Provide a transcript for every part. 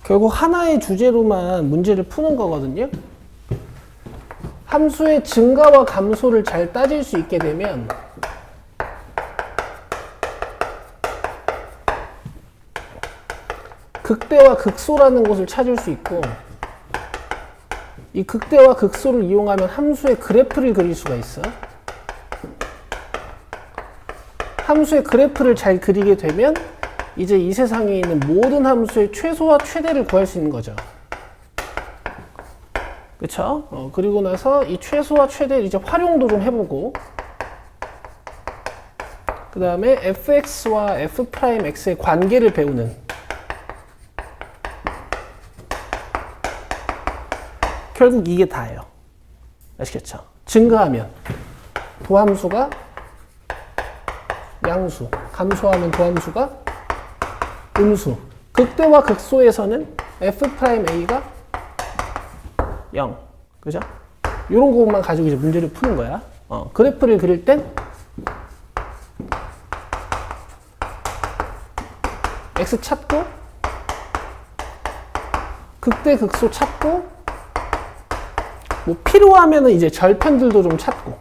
결국 하나의 주제로만 문제를 푸는 거거든요. 함수의 증가와 감소를 잘 따질 수 있게 되면 극대와 극소라는 것을 찾을 수 있고, 이 극대와 극소를 이용하면 함수의 그래프를 그릴 수가 있어. 함수의 그래프를 잘 그리게 되면 이제 이 세상에 있는 모든 함수의 최소와 최대를 구할 수 있는 거죠. 그쵸? 그리고 나서 이 최소와 최대를 이제 활용도 좀 해보고, 그 다음에 fx와 f'x의 관계를 배우는, 결국 이게 다예요. 아시겠죠? 증가하면 도함수가 양수, 감소하면 도함수가 음수. 극대와 극소에서는 f'a가 0. 그죠? 이런 것만 가지고 이제 문제를 푸는 거야. 그래프를 그릴 땐 x 찾고, 극대 극소 찾고, 뭐 필요하면은 이제 절편들도 좀 찾고,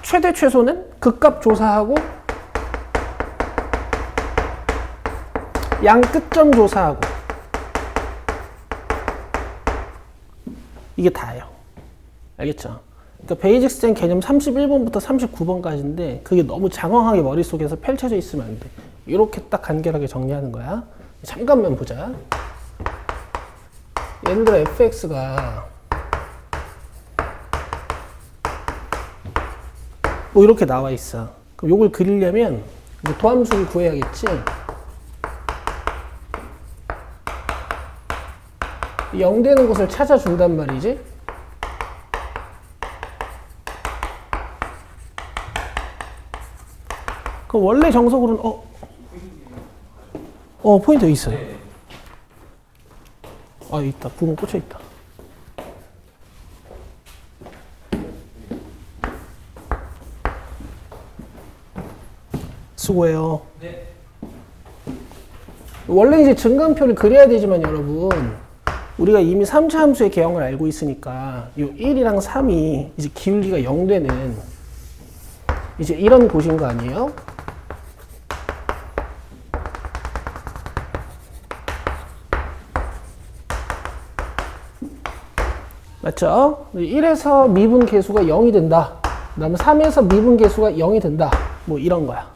최대 최소는 극값 조사하고, 양 끝점 조사하고, 이게 다예요. 알겠죠? 그러니까 베이직 스탠 개념 31번부터 39번까지인데 그게 너무 장황하게 머릿속에서 펼쳐져 있으면 안 돼. 이렇게 딱 간결하게 정리하는 거야. 잠깐만 보자. 예를 들어 fx가 뭐 이렇게 나와 있어. 그럼 이걸 그리려면 이제 도함수를 구해야겠지. 0 되는 곳을 찾아준단 말이지. 그럼 원래 정석으로는 포인트 여기 있어요. 있다. 부분 꽂혀 있다. 수고해요. 네. 원래 이제 증감표를 그려야 되지만 여러분, 우리가 이미 3차 함수의 개형을 알고 있으니까 이 1이랑 3이 이제 기울기가 0 되는 이제 이런 곳인 거 아니에요? 맞죠? 1에서 미분 계수가 0이 된다. 그 다음에 3에서 미분 계수가 0이 된다. 뭐 이런 거야.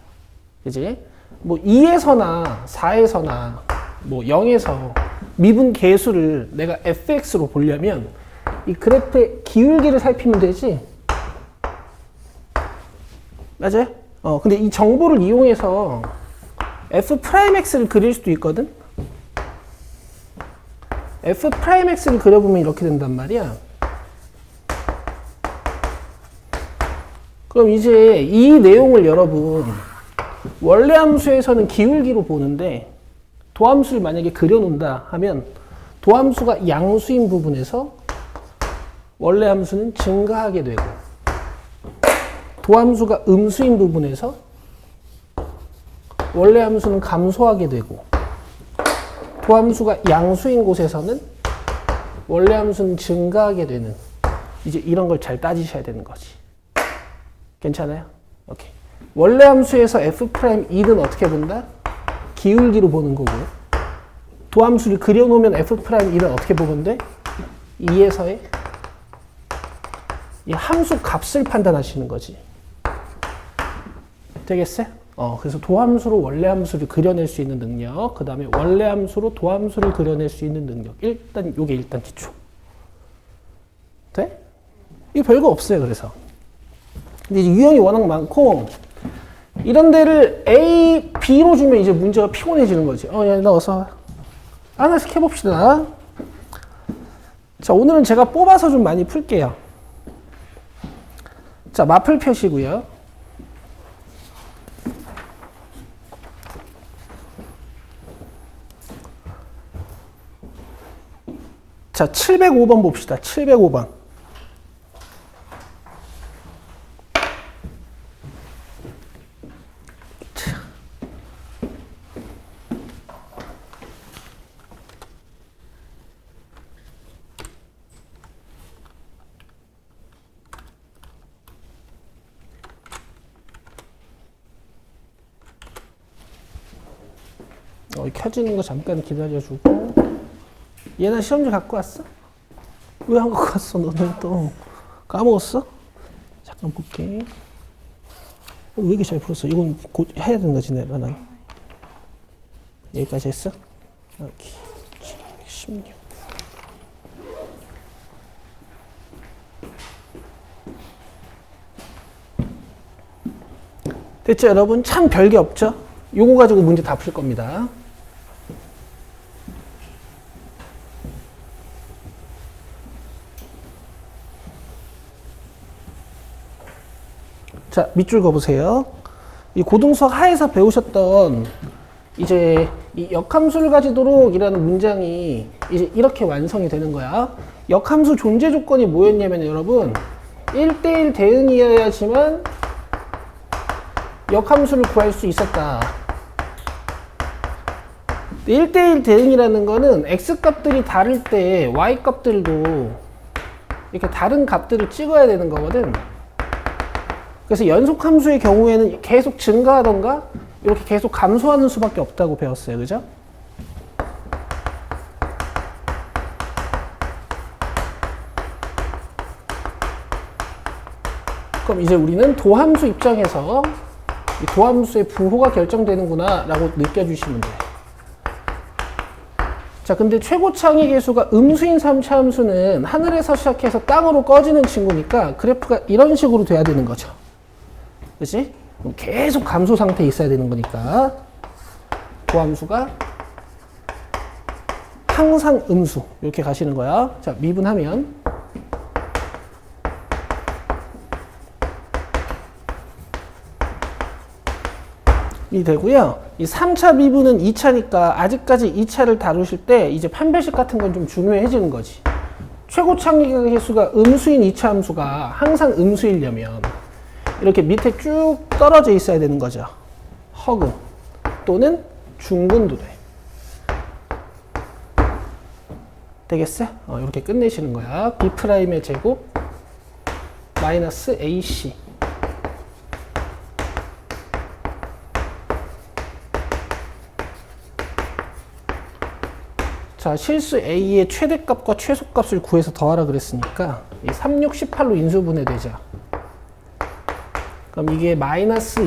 그지? 뭐 2에서나 4에서나 뭐 0에서 미분 계수를 내가 fx로 보려면 이 그래프의 기울기를 살피면 되지. 맞아요? 근데 이 정보를 이용해서 f'x를 그릴 수도 있거든? f'x를 그려보면 이렇게 된단 말이야. 그럼 이제 이 내용을 여러분 원래 함수에서는 기울기로 보는데 도함수를 만약에 그려놓는다 하면 도함수가 양수인 부분에서 원래 함수는 증가하게 되고, 도함수가 음수인 부분에서 원래 함수는 감소하게 되고, 도함수가 양수인 곳에서는 원래 함수는 증가하게 되는, 이제 이런 걸 잘 따지셔야 되는 거지. 괜찮아요? 오케이. 원래 함수에서 f'E는 어떻게 본다? 기울기로 보는 거고, 도함수를 그려놓으면 f'E는 어떻게 보면 돼? 2에서의 이 함수 값을 판단하시는 거지. 되겠어요? 그래서 도함수로 원래 함수를 그려낼 수 있는 능력, 그 다음에 원래 함수로 도함수를 그려낼 수 있는 능력. 요게 일단 기초. 돼? 이거 별거 없어요, 그래서. 근데 이제 유형이 워낙 많고, 이런 데를 A, B로 주면 이제 문제가 피곤해지는 거지. 야, 나 어서 하나씩 해봅시다. 자, 오늘은 제가 뽑아서 좀 많이 풀게요. 자, 마플 펴시고요. 자, 705번 봅시다. 705번. 켜지는 거 잠깐 기다려주고. 얘는 시험지 갖고 왔어? 왜 안 갖고 왔어? 너는 또 까먹었어? 잠깐 볼게. 왜 이렇게 잘 풀었어? 이건 곧 해야 되는 거지, 내가 난. 여기까지 했어? 여기 16. 됐죠, 여러분? 참 별게 없죠? 요거 가지고 문제 다 풀 겁니다. 자, 밑줄 그어보세요. 이 고등수학 하에서 배우셨던 이제 이 역함수를 가지도록 이라는 문장이 이제 이렇게 완성이 되는 거야. 역함수 존재 조건이 뭐였냐면 여러분 1대1 대응이어야지만 역함수를 구할 수 있었다. 1대1 대응이라는 거는 x값들이 다를 때 y값들도 이렇게 다른 값들을 찍어야 되는 거거든. 그래서 연속함수의 경우에는 계속 증가하던가 이렇게 계속 감소하는 수밖에 없다고 배웠어요. 그죠? 그럼 이제 우리는 도함수 입장에서 이 도함수의 부호가 결정되는구나 라고 느껴주시면 돼요. 자, 근데 최고창의 계수가 음수인 3차 함수는 하늘에서 시작해서 땅으로 꺼지는 친구니까 그래프가 이런 식으로 돼야 되는 거죠. 그치? 그럼 계속 감소 상태에 있어야 되는 거니까 도함수가 항상 음수 이렇게 가시는 거야. 자, 미분하면 이 되고요. 이 3차 미분은 2차니까 아직까지 2차를 다루실 때 이제 판별식 같은 건 좀 중요해지는 거지. 최고창의 계수가 음수인 2차 함수가 항상 음수이려면 이렇게 밑에 쭉 떨어져 있어야 되는 거죠. 허근 또는 중근도 돼. 되겠어? 이렇게 끝내시는 거야. B'의 제곱 마이너스 AC. 자, 실수 A의 최대값과 최소값을 구해서 더하라 그랬으니까 이 3, 6, 18로 인수분해되죠. 그럼 이게 마이너스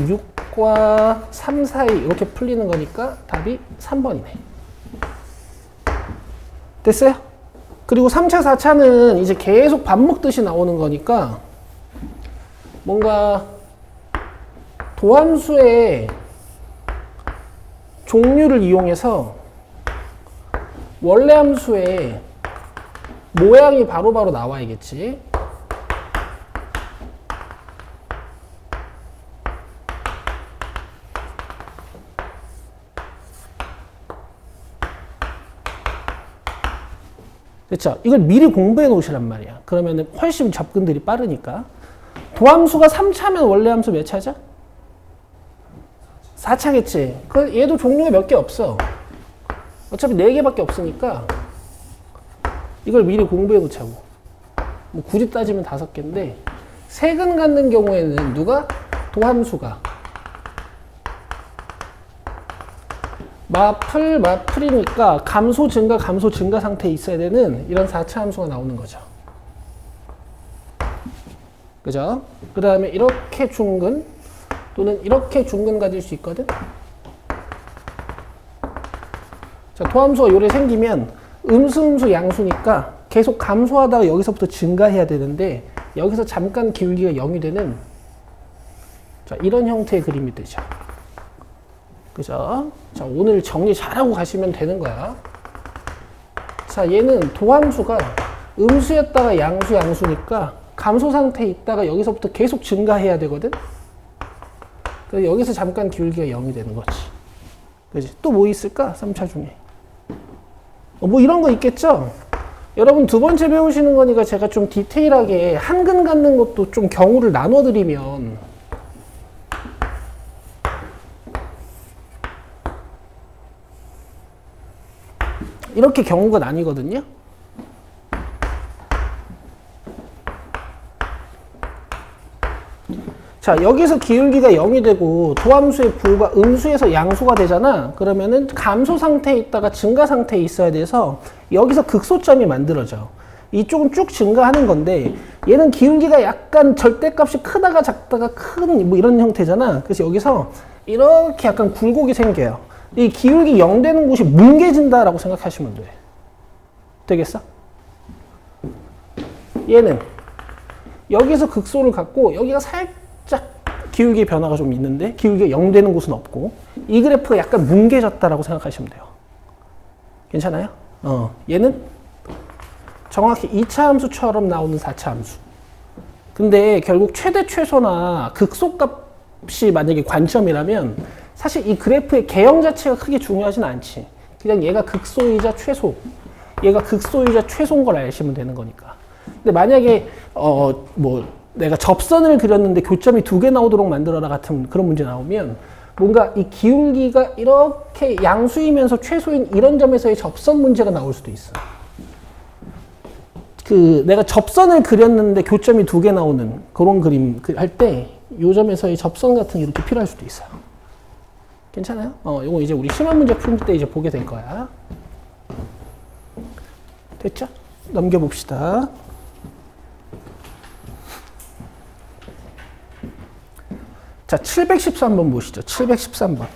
6과 3 사이 이렇게 풀리는 거니까 답이 3번이네. 됐어요? 그리고 3차, 4차는 이제 계속 밥 먹듯이 나오는 거니까 뭔가 도함수의 종류를 이용해서 원래 함수의 모양이 바로바로 나와야겠지. 그렇죠? 이걸 미리 공부해 놓으시란 말이야. 그러면 훨씬 접근들이 빠르니까. 도함수가 3차면 원래 함수 몇 차죠? 4차겠지. 그 얘도 종류가 몇 개 없어. 어차피 4개밖에 없으니까 이걸 미리 공부해 놓자고. 뭐 굳이 따지면 5개인데 세근 갖는 경우에는 누가? 도함수가 마플이니까 감소 증가 상태에 있어야 되는 이런 4차 함수가 나오는 거죠. 그죠? 그 다음에 이렇게 중근 또는 이렇게 중근 가질 수 있거든. 자, 도함수가 요래 생기면 음수 양수니까 계속 감소하다가 여기서부터 증가해야 되는데 여기서 잠깐 기울기가 0이 되는 자, 이런 형태의 그림이 되죠. 그죠? 자, 오늘 정리 잘하고 가시면 되는 거야. 자, 얘는 도함수가 음수였다가 양수니까 감소 상태에 있다가 여기서부터 계속 증가해야 되거든? 그래서 여기서 잠깐 기울기가 0이 되는 거지. 그지? 또 뭐 있을까? 3차 중에. 뭐 이런 거 있겠죠? 여러분 두 번째 배우시는 거니까 제가 좀 디테일하게 한근 갖는 것도 좀 경우를 나눠드리면 이렇게 경우가 나뉘거든요. 자, 자, 여기서 기울기가 0이 되고 도함수의 부호가 음수에서 양수가 되잖아. 그러면은 감소 상태에 있다가 증가 상태에 있어야 돼서 여기서 극소점이 만들어져. 이쪽은 쭉 증가하는 건데 얘는 기울기가 약간 절대값이 크다가 작다가 큰 뭐 이런 형태잖아. 그래서 여기서 이렇게 약간 굴곡이 생겨요. 이 기울기 0 되는 곳이 뭉개진다라고 생각하시면 돼. 되겠어? 얘는 여기서 극소를 갖고 여기가 살짝 기울기 변화가 좀 있는데 기울기가 0 되는 곳은 없고 이 그래프가 약간 뭉개졌다라고 생각하시면 돼요. 괜찮아요? 얘는 정확히 2차 함수처럼 나오는 4차 함수. 근데 결국 최대 최소나 극소값이 만약에 관점이라면 사실 이 그래프의 개형 자체가 크게 중요하진 않지. 그냥 얘가 극소이자 최소, 얘가 극소이자 최소인 걸 아시면 되는 거니까. 근데 만약에 뭐 내가 접선을 그렸는데 교점이 2개 나오도록 만들어라 같은 그런 문제 나오면 뭔가 이 기울기가 이렇게 양수이면서 최소인 이런 점에서의 접선 문제가 나올 수도 있어. 내가 접선을 그렸는데 교점이 2개 나오는 그런 그림 할 때 이 점에서의 접선 같은 게 이렇게 필요할 수도 있어요. 괜찮아요? 이거 이제 우리 심화 문제 풀 때 이제 보게 될 거야. 됐죠? 넘겨봅시다. 자, 713번 보시죠. 713번.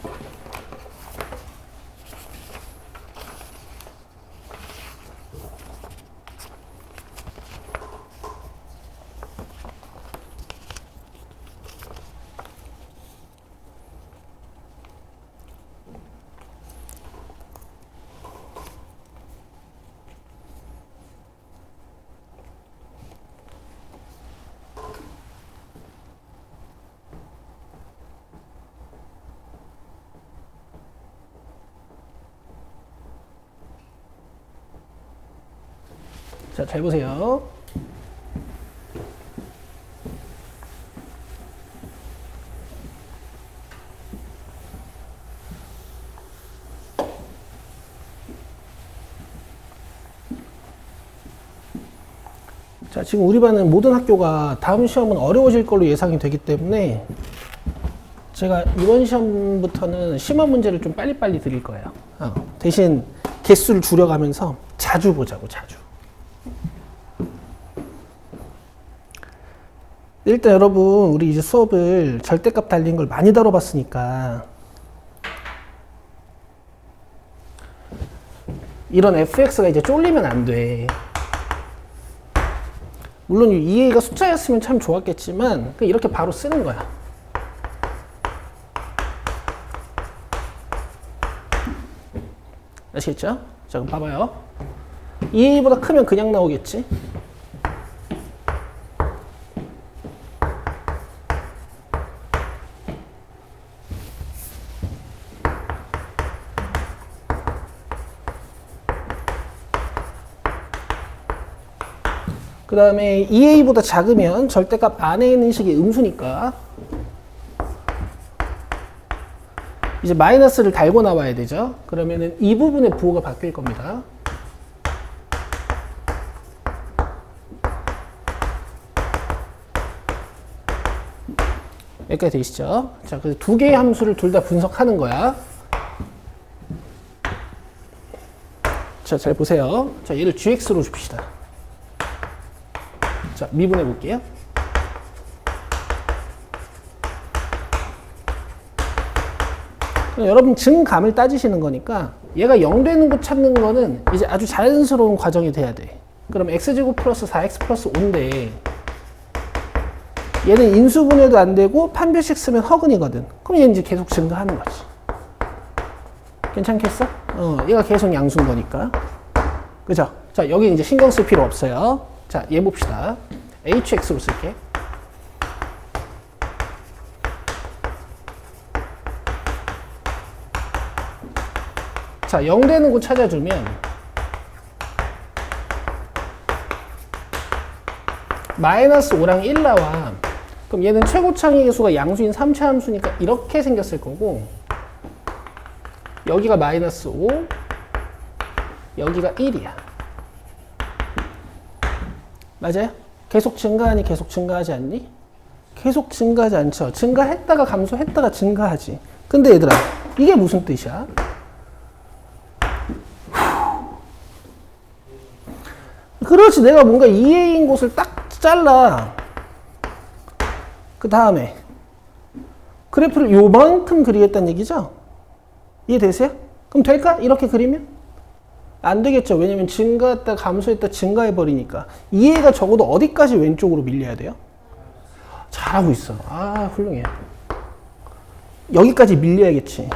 자, 잘 보세요. 자, 지금 우리 반은 모든 학교가 다음 시험은 어려워질 걸로 예상이 되기 때문에 제가 이번 시험부터는 심화 문제를 좀 빨리빨리 드릴 거예요. 대신 개수를 줄여가면서 자주 보자고, 자주. 일단 여러분, 우리 이제 수업을 절대값 달린 걸 많이 다뤄봤으니까 이런 fx가 이제 쫄리면 안 돼. 물론 이 a가 숫자였으면 참 좋았겠지만 이렇게 바로 쓰는 거야. 아시겠죠? 자, 그럼 봐봐요. 2a보다 크면 그냥 나오겠지? 그 다음에 2a보다 작으면 절대값 안에 있는 식이 음수니까 이제 마이너스를 달고 나와야 되죠. 그러면은 이 부분의 부호가 바뀔 겁니다. 여기까지 되시죠? 자, 그래서 두 개의 함수를 둘 다 분석하는 거야. 자, 잘 보세요. 자, 얘를 gx로 줍시다. 자, 미분해 볼게요. 여러분 증감을 따지시는 거니까 얘가 0 되는 곳 찾는 거는 이제 아주 자연스러운 과정이 돼야 돼. 그럼 x제곱 플러스 4x 플러스 5인데 얘는 인수분해도 안 되고 판별식 쓰면 허근이거든. 그럼 얘는 이제 계속 증가하는 거지. 괜찮겠어? 얘가 계속 양수인 거니까. 그죠? 자, 여기 이제 신경 쓸 필요 없어요. 자, 얘 봅시다. hx로 쓸게. 자, 0 되는 곳 찾아주면 마이너스 5랑 1 나와. 그럼 얘는 최고창의 개수가 양수인 3차 함수니까 이렇게 생겼을 거고 여기가 마이너스 5, 여기가 1이야. 맞아요? 계속 증가하니 계속 증가하지 않니? 계속 증가하지 않죠. 증가했다가 감소했다가 증가하지. 근데 얘들아, 이게 무슨 뜻이야? 그렇지. 내가 뭔가 2A인 곳을 딱 잘라. 그 다음에 그래프를 요만큼 그리겠다는 얘기죠? 이해되세요? 그럼 될까? 이렇게 그리면? 안 되겠죠. 왜냐면 증가했다 감소했다 증가해버리니까. 2A가 적어도 어디까지 왼쪽으로 밀려야 돼요? 잘하고 있어. 아, 훌륭해. 여기까지 밀려야겠지.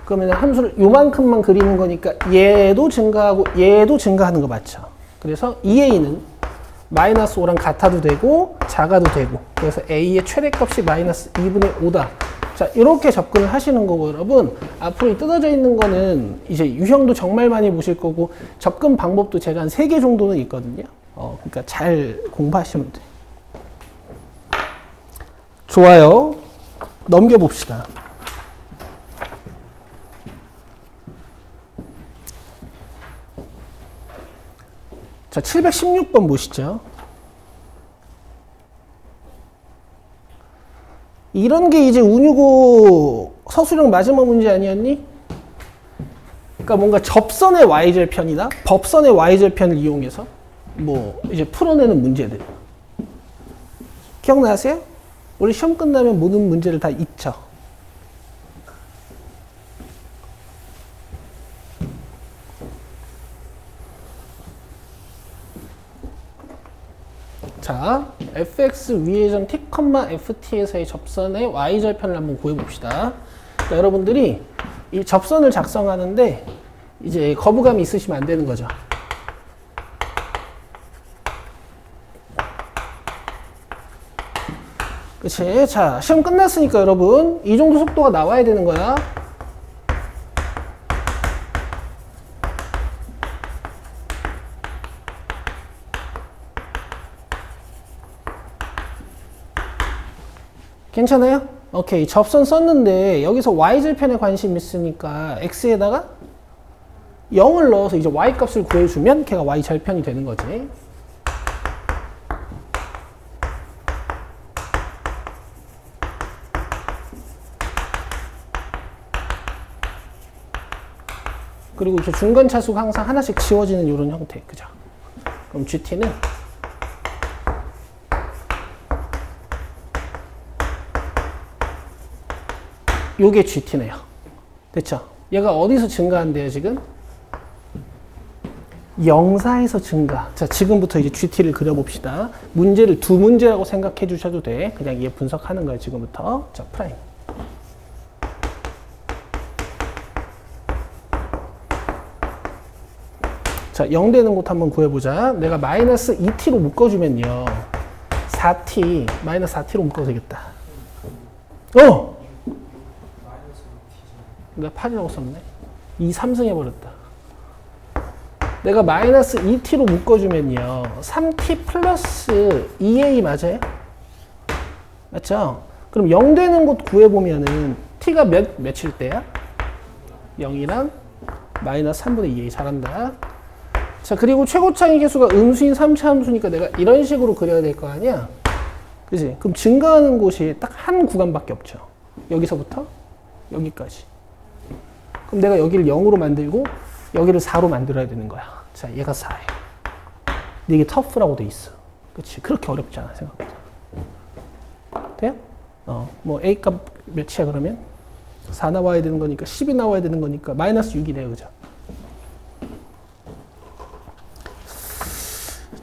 그러면 함수를 요만큼만 그리는 거니까 얘도 증가하고 얘도 증가하는 거 맞죠? 그래서 2A는 마이너스 5랑 같아도 되고 작아도 되고, 그래서 A의 최대값이 마이너스 2분의 5다. 자, 이렇게 접근을 하시는 거고, 여러분 앞으로 이 뜯어져 있는 거는 이제 유형도 정말 많이 보실 거고 접근 방법도 제가 한 3개 정도는 있거든요. 그러니까 잘 공부하시면 돼요. 좋아요. 넘겨봅시다. 자, 716번 보시죠. 이런 게 이제 운유고 서술형 마지막 문제 아니었니? 그러니까 뭔가 접선의 y절편이나 법선의 y절편을 이용해서 뭐 이제 풀어내는 문제들. 기억나세요? 우리 시험 끝나면 모든 문제를 다 잊죠. 자, fx 위의 점 t, ft에서의 접선의 y절편을 한번 구해봅시다. 그러니까 여러분들이 이 접선을 작성하는데 이제 거부감이 있으시면 안 되는 거죠. 그치? 자, 시험 끝났으니까 여러분 이 정도 속도가 나와야 되는 거야. 괜찮아요? 오케이. 접선 썼는데 여기서 y절편에 관심 있으니까 x에다가 0을 넣어서 이제 y값을 구해주면 걔가 y절편이 되는 거지. 그리고 이렇게 중간 차수가 항상 하나씩 지워지는 이런 형태. 그죠? 그럼 GT는 요게 GT네요. 됐죠? 얘가 어디서 증가한대요, 지금? 영사에서 증가. 자, 지금부터 이제 GT를 그려봅시다. 문제를 두 문제라고 생각해 주셔도 돼. 그냥 얘 분석하는 거예요, 지금부터. 자, 프라임. 자, 0 되는 곳 한번 구해보자. 내가 마이너스 2t로 묶어주면요. 4t, 마이너스 4t로 묶어도 되겠다. 내가 8이라고 썼네. 2, 3승 해버렸다. 내가 마이너스 2t로 묶어주면요. 3t 플러스 2a 맞아요? 맞죠? 그럼 0 되는 곳 구해보면은 t가 몇일 때야? 0이랑 마이너스 3분의 2a. 잘한다. 자, 그리고 최고차의 계수가 음수인 3차 함수니까 내가 이런 식으로 그려야 될 거 아니야? 그지? 그럼 증가하는 곳이 딱 한 구간밖에 없죠. 여기서부터 여기까지. 그럼 내가 여기를 0으로 만들고 여기를 4로 만들어야 되는 거야. 자, 얘가 4예요. 근데 이게 터프라고 돼 있어. 그치? 그렇게 어렵지 않아, 생각보다. 돼요? 뭐 A값 몇이야, 그러면? 4 나와야 되는 거니까, 10이 나와야 되는 거니까, 마이너스 6이네요, 그죠?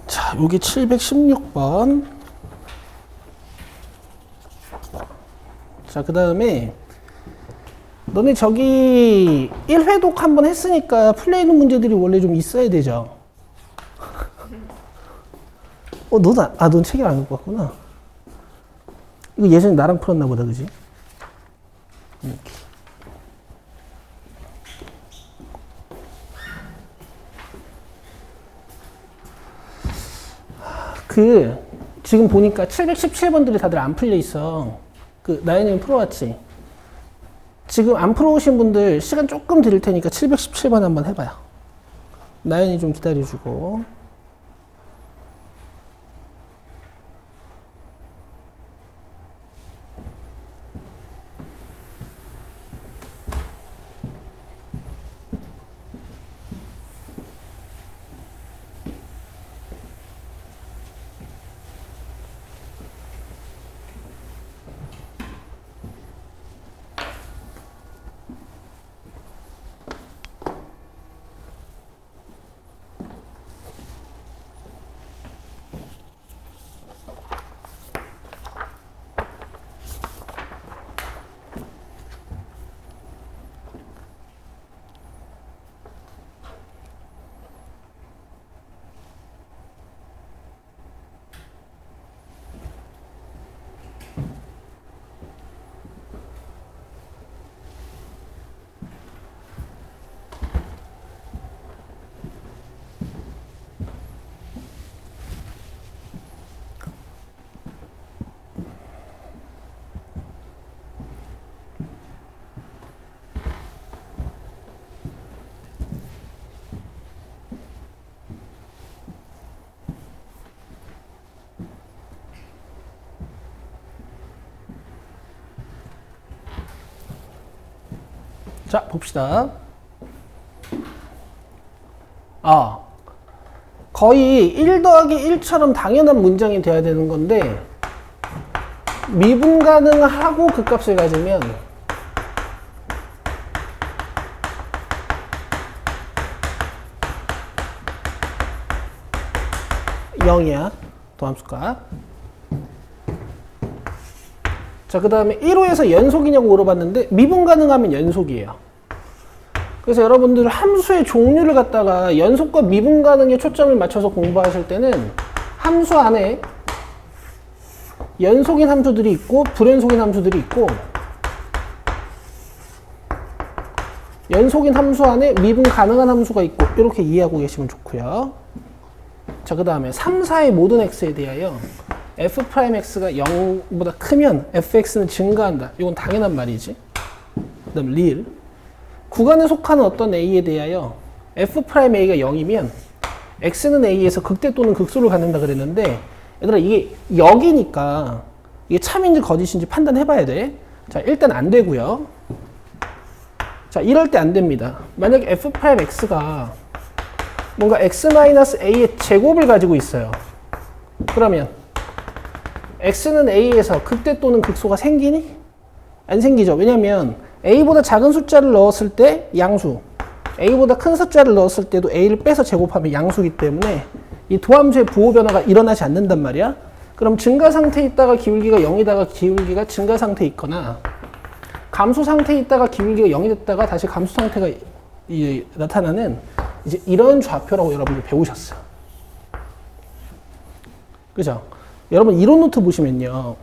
자, 여기 716번. 자, 그 다음에, 너네 저기 1회독 한번 했으니까 풀려 있는 문제들이 원래 좀 있어야 되죠. 넌 책을 안 갖고 왔구나. 이거 예전에 나랑 풀었나 보다, 그지? 이렇게. 지금 보니까 717번들이 다들 안 풀려 있어. 나연이는 풀어왔지? 지금 안 풀어오신 분들 시간 조금 드릴 테니까 717번 한번 해봐요. 나연이 좀 기다려주고. 자, 봅시다. 거의 1 더하기 1처럼 당연한 문장이 돼야 되는 건데 미분 가능하고 그 값을 가지면 (0이야) 도함수값. 자, 그 다음에 1호에서 연속이냐고 물어봤는데 미분 가능하면 연속이에요. 그래서 여러분들 함수의 종류를 갖다가 연속과 미분 가능에 초점을 맞춰서 공부하실 때는 함수 안에 연속인 함수들이 있고 불연속인 함수들이 있고 연속인 함수 안에 미분 가능한 함수가 있고 이렇게 이해하고 계시면 좋고요. 자, 그 다음에 3, 4의 모든 x에 대하여 f'x가 0보다 크면 fx는 증가한다. 이건 당연한 말이지. 그 다음 real 구간에 속하는 어떤 a에 대하여 f'a가 0이면 x는 a에서 극대 또는 극소를 갖는다 그랬는데 얘들아 이게 역이니까 이게 참인지 거짓인지 판단해 봐야 돼. 자, 일단 안 되고요. 자, 이럴 때 안 됩니다. 만약에 f'x가 뭔가 x-a의 제곱을 가지고 있어요. 그러면 x는 a에서 극대 또는 극소가 생기니? 안 생기죠. 왜냐면 a보다 작은 숫자를 넣었을 때 양수, a보다 큰 숫자를 넣었을 때도 a를 빼서 제곱하면 양수이기 때문에 이 도함수의 부호 변화가 일어나지 않는단 말이야. 그럼 증가 상태에 있다가 기울기가 0이다가 기울기가 증가 상태에 있거나 감소 상태에 있다가 기울기가 0이 됐다가 다시 감소 상태가 나타나는 이제 이런 좌표라고 여러분들 배우셨어요. 그죠? 여러분 이론 노트 보시면요.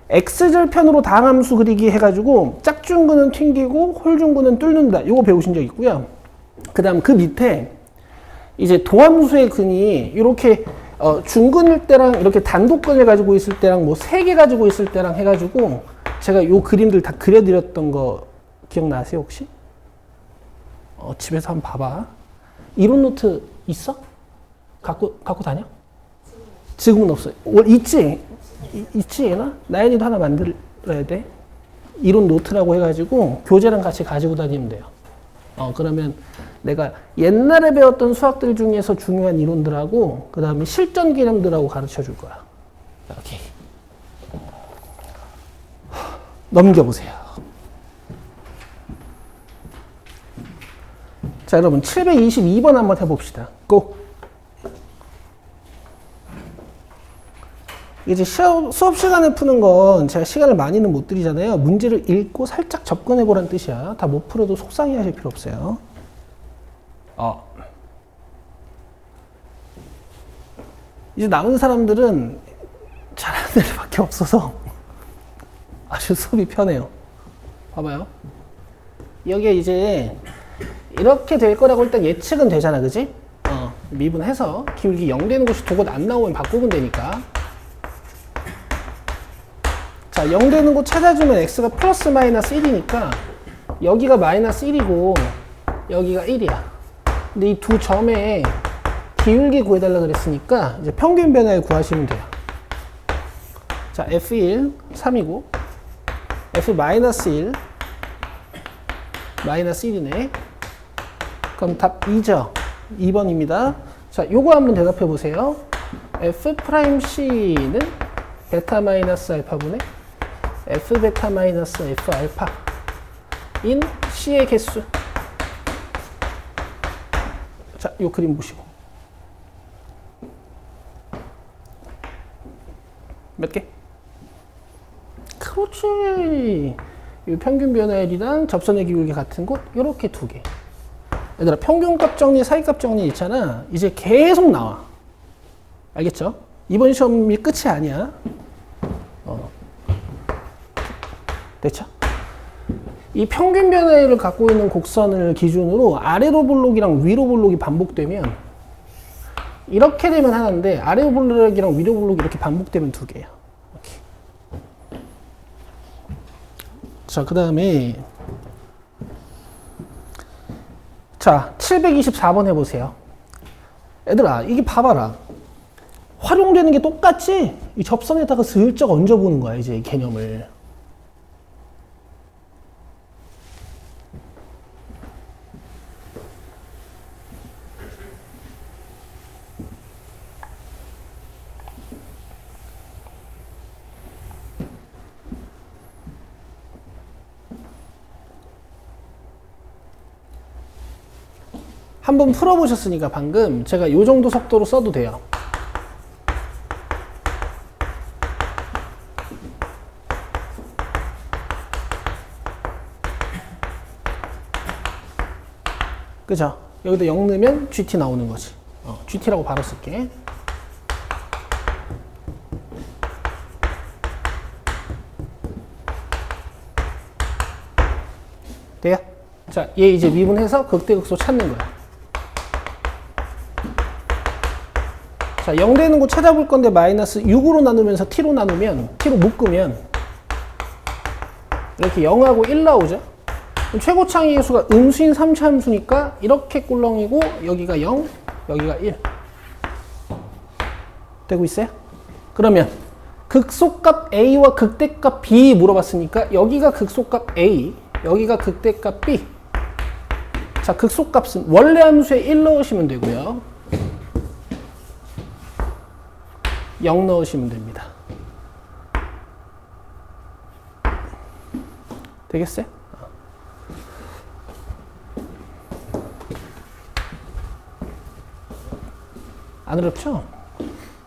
x절편으로 다항함수 그리기 해가지고 짝중근은 튕기고 홀중근은 뚫는다. 이거 배우신 적 있고요. 그 다음 그 밑에 이제 도함수의 근이 이렇게 중근일 때랑 이렇게 단독근을 가지고 있을 때랑 뭐 3개 가지고 있을 때랑 해가지고 제가 요 그림들 다 그려드렸던 거 기억나세요 혹시? 집에서 한번 봐봐. 이론 노트 있어? 갖고 다녀? 지금은 없어요. 있지? 있지 얘나? 나연이도 하나 만들어야 돼. 이론 노트라고 해가지고 교재랑 같이 가지고 다니면 돼요. 그러면 내가 옛날에 배웠던 수학들 중에서 중요한 이론들하고 그 다음에 실전 개념들하고 가르쳐 줄 거야. 오케이. 넘겨보세요. 자, 여러분 722번 한번 해봅시다. 고! 이제 수업 시간에 푸는 건 제가 시간을 많이는 못 드리잖아요. 문제를 읽고 살짝 접근해 보라는 뜻이야. 다 못 풀어도 속상해 하실 필요 없어요. 이제 남은 사람들은 잘하는 애들밖에 없어서 아주 수업이 편해요. 봐봐요. 여기에 이제 이렇게 될 거라고 일단 예측은 되잖아, 그지? 미분해서 기울기 0 되는 곳이 두 곳 안 나오면 바꾸면 되니까. 자, 0 되는 곳 찾아주면 x가 플러스 마이너스 1이니까 여기가 마이너스 1이고 여기가 1이야. 근데 이 두 점에 기울기 구해달라 그랬으니까 이제 평균 변화를 구하시면 돼요. 자, f1 3이고 f 마이너스 1 마이너스 1이네. 그럼 답 2죠. 2번입니다. 자, 요거 한번 대답해 보세요. f'c는 베타 마이너스 알파분의 f 베타 마이너스 f 알파 인 c의 개수. 자, 요 그림 보시고 몇 개? 그렇지. 이 평균 변화율이랑 접선의 기울기 같은 곳 요렇게 두 개. 얘들아 평균값 정리, 사이값 정리 있잖아. 이제 계속 나와. 알겠죠? 이번 시험이 끝이 아니야. 됐죠? 이 평균 변화율을 갖고 있는 곡선을 기준으로 아래로 볼록이랑 위로 볼록이 반복되면 이렇게 되면 하나인데 아래로 볼록이랑 위로 볼록이 이렇게 반복되면 두 개야. 이렇게. 자, 그 다음에 자, 724번 해보세요. 얘들아, 이게 봐봐라. 활용되는 게 똑같지? 이 접선에다가 슬쩍 얹어보는 거야, 이제 이 개념을. 한번 풀어보셨으니까 방금 제가 이 정도 속도로 써도 돼요. 그죠? 여기다 0 넣으면 GT 나오는 거지. GT라고 바로 쓸게. 돼요? 자, 얘 이제 미분해서 극대극소 찾는 거야. 자, 0 되는 거 찾아볼 건데 마이너스 6으로 나누면서 t로 나누면, t로 묶으면 이렇게 0하고 1 나오죠? 최고창의 수가 음수인 3차함수니까 이렇게 꿀렁이고 여기가 0, 여기가 1 되고 있어요? 그러면 극소값 A와 극대값 B 물어봤으니까 여기가 극소값 A, 여기가 극대값 B. 자, 극소값은 원래 함수에 1 넣으시면 되고요. 0 넣으시면 됩니다. 되겠어요? 안 어렵죠?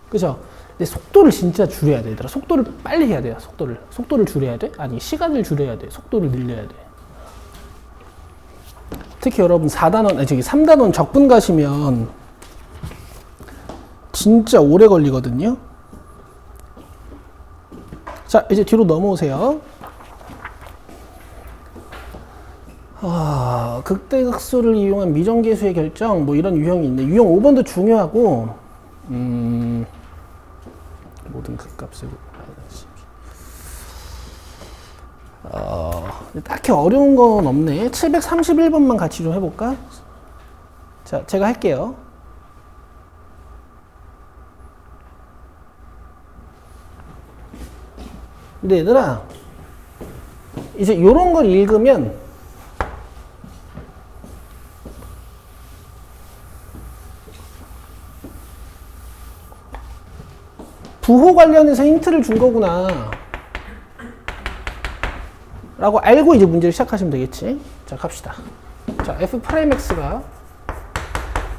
그죠? 근데 속도를 진짜 줄여야 돼, 얘들아. 속도를 빨리 해야 돼요, 속도를 줄여야 돼? 아니, 시간을 줄여야 돼. 속도를 늘려야 돼. 특히 여러분 3단원 적분 가시면 진짜 오래 걸리거든요. 자, 이제 뒤로 넘어오세요. 극대극소를 이용한 미정계수의 결정, 뭐 이런 유형이 있네. 유형 5번도 중요하고, 모든 극값을 딱히 어려운 건 없네. 731번만 같이 좀 해볼까? 자, 제가 할게요. 근데 얘들아, 이제 요런 걸 읽으면 부호 관련해서 힌트를 준 거구나 라고 알고 이제 문제를 시작하시면 되겠지. 자, 갑시다. 자, f'x가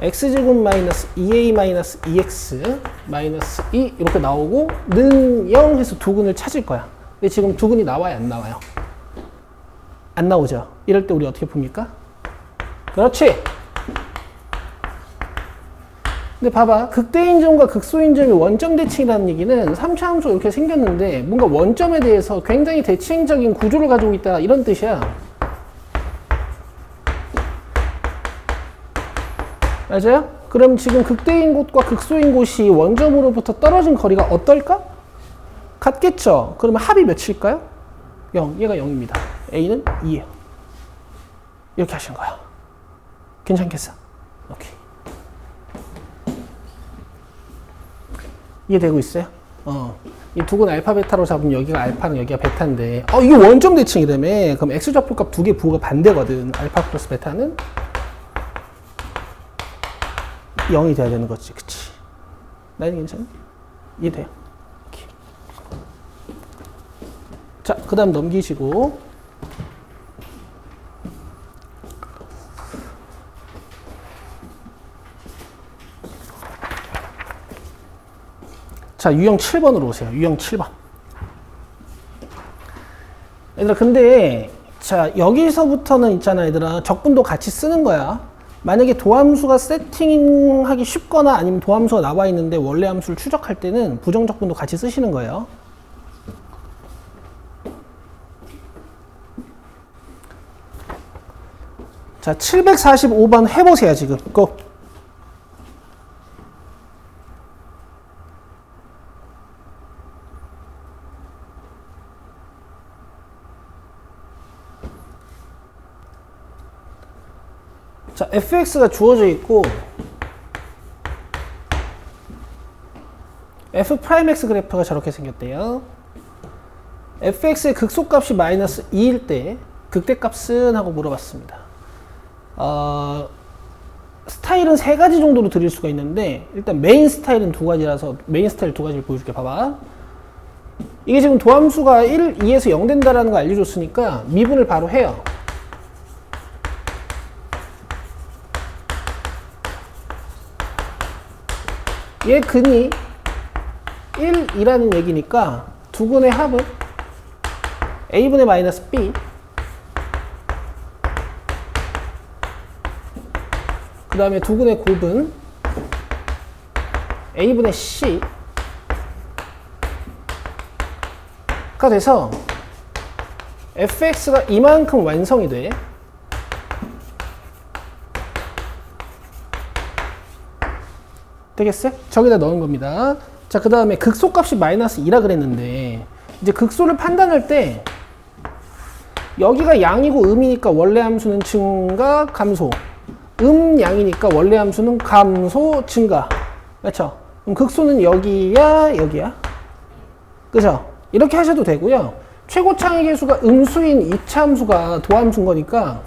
x제곱 마이너스 2a 마이너스 2x 마이너스 2 이렇게 나오고 는 0 해서 두근을 찾을 거야. 근데 지금 두근이 나와요, 안 나와요? 안 나오죠? 이럴 때 우리 어떻게 풉니까? 그렇지! 근데 봐봐, 극대인점과 극소인점이 원점 대칭이라는 얘기는 3차 함수가 이렇게 생겼는데 뭔가 원점에 대해서 굉장히 대칭적인 구조를 가지고 있다, 이런 뜻이야. 맞아요? 그럼 지금 극대인 곳과 극소인 곳이 원점으로부터 떨어진 거리가 어떨까? 같겠죠? 그러면 합이 몇일까요? 0. 얘가 0입니다. A는 2예요. 이렇게 하시는 거야. 괜찮겠어? 오케이. 이해되고 있어요? 이 두근 알파 베타로 잡으면 여기가 알파는 여기가 베타인데 이게 원점 대칭이라며. 그럼 x 좌표값 두 개 부호가 반대거든. 알파 플러스 베타는 0이 돼야 되는 거지. 그치? 나는 괜찮아? 이해돼요? 오케이. 자, 그 다음 넘기시고 자, 유형 7번으로 오세요. 유형 7번. 얘들아, 근데 자, 여기서부터는 있잖아, 얘들아. 적분도 같이 쓰는 거야. 만약에 도함수가 세팅하기 쉽거나 아니면 도함수가 나와 있는데 원래 함수를 추적할 때는 부정적분도 같이 쓰시는 거예요. 자, 745번 해보세요, 지금. 고! 자, fx가 주어져 있고 f'x 그래프가 저렇게 생겼대요. fx의 극소값이 마이너스 2일 때 극대값은? 하고 물어봤습니다. 스타일은 세 가지 정도로 드릴 수가 있는데 일단 메인 스타일은 두 가지라서 메인 스타일 두 가지를 보여줄게. 봐봐. 이게 지금 도함수가 1, 2에서 0 된다라는 거 알려줬으니까 미분을 바로 해요. 얘 근이 1이라는 얘기니까 두근의 합은 a분의 마이너스 b 그 다음에 두근의 곱은 a분의 c가 돼서 fx가 이만큼 완성이 돼. 되겠어요? 저기다 넣은 겁니다. 자, 그 다음에 극소값이 마이너스 2라 그랬는데 이제 극소를 판단할 때 여기가 양이고 음이니까 원래 함수는 증가, 감소. 양이니까 원래 함수는 감소, 증가. 그렇죠? 그럼 극소는 여기야, 여기야? 그죠? 이렇게 하셔도 되고요. 최고 창의 계수가 음수인 2차 함수가 도함수인 거니까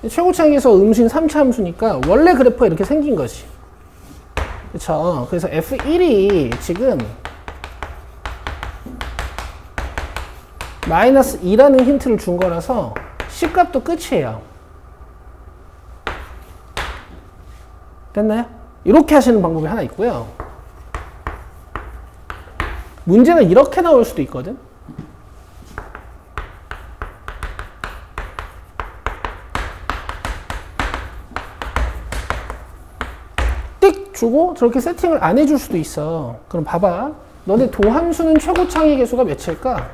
최고 창에서 음수인 3차 함수니까 원래 그래프가 이렇게 생긴 거지. 그쵸? 그래서 F1이 지금 마이너스 2라는 힌트를 준 거라서 C값도 끝이에요. 됐나요? 이렇게 하시는 방법이 하나 있고요. 문제가 이렇게 나올 수도 있거든. 띡 주고 저렇게 세팅을 안 해줄 수도 있어. 그럼 봐봐. 너네 도함수는 최고 창의 계수가 몇일까?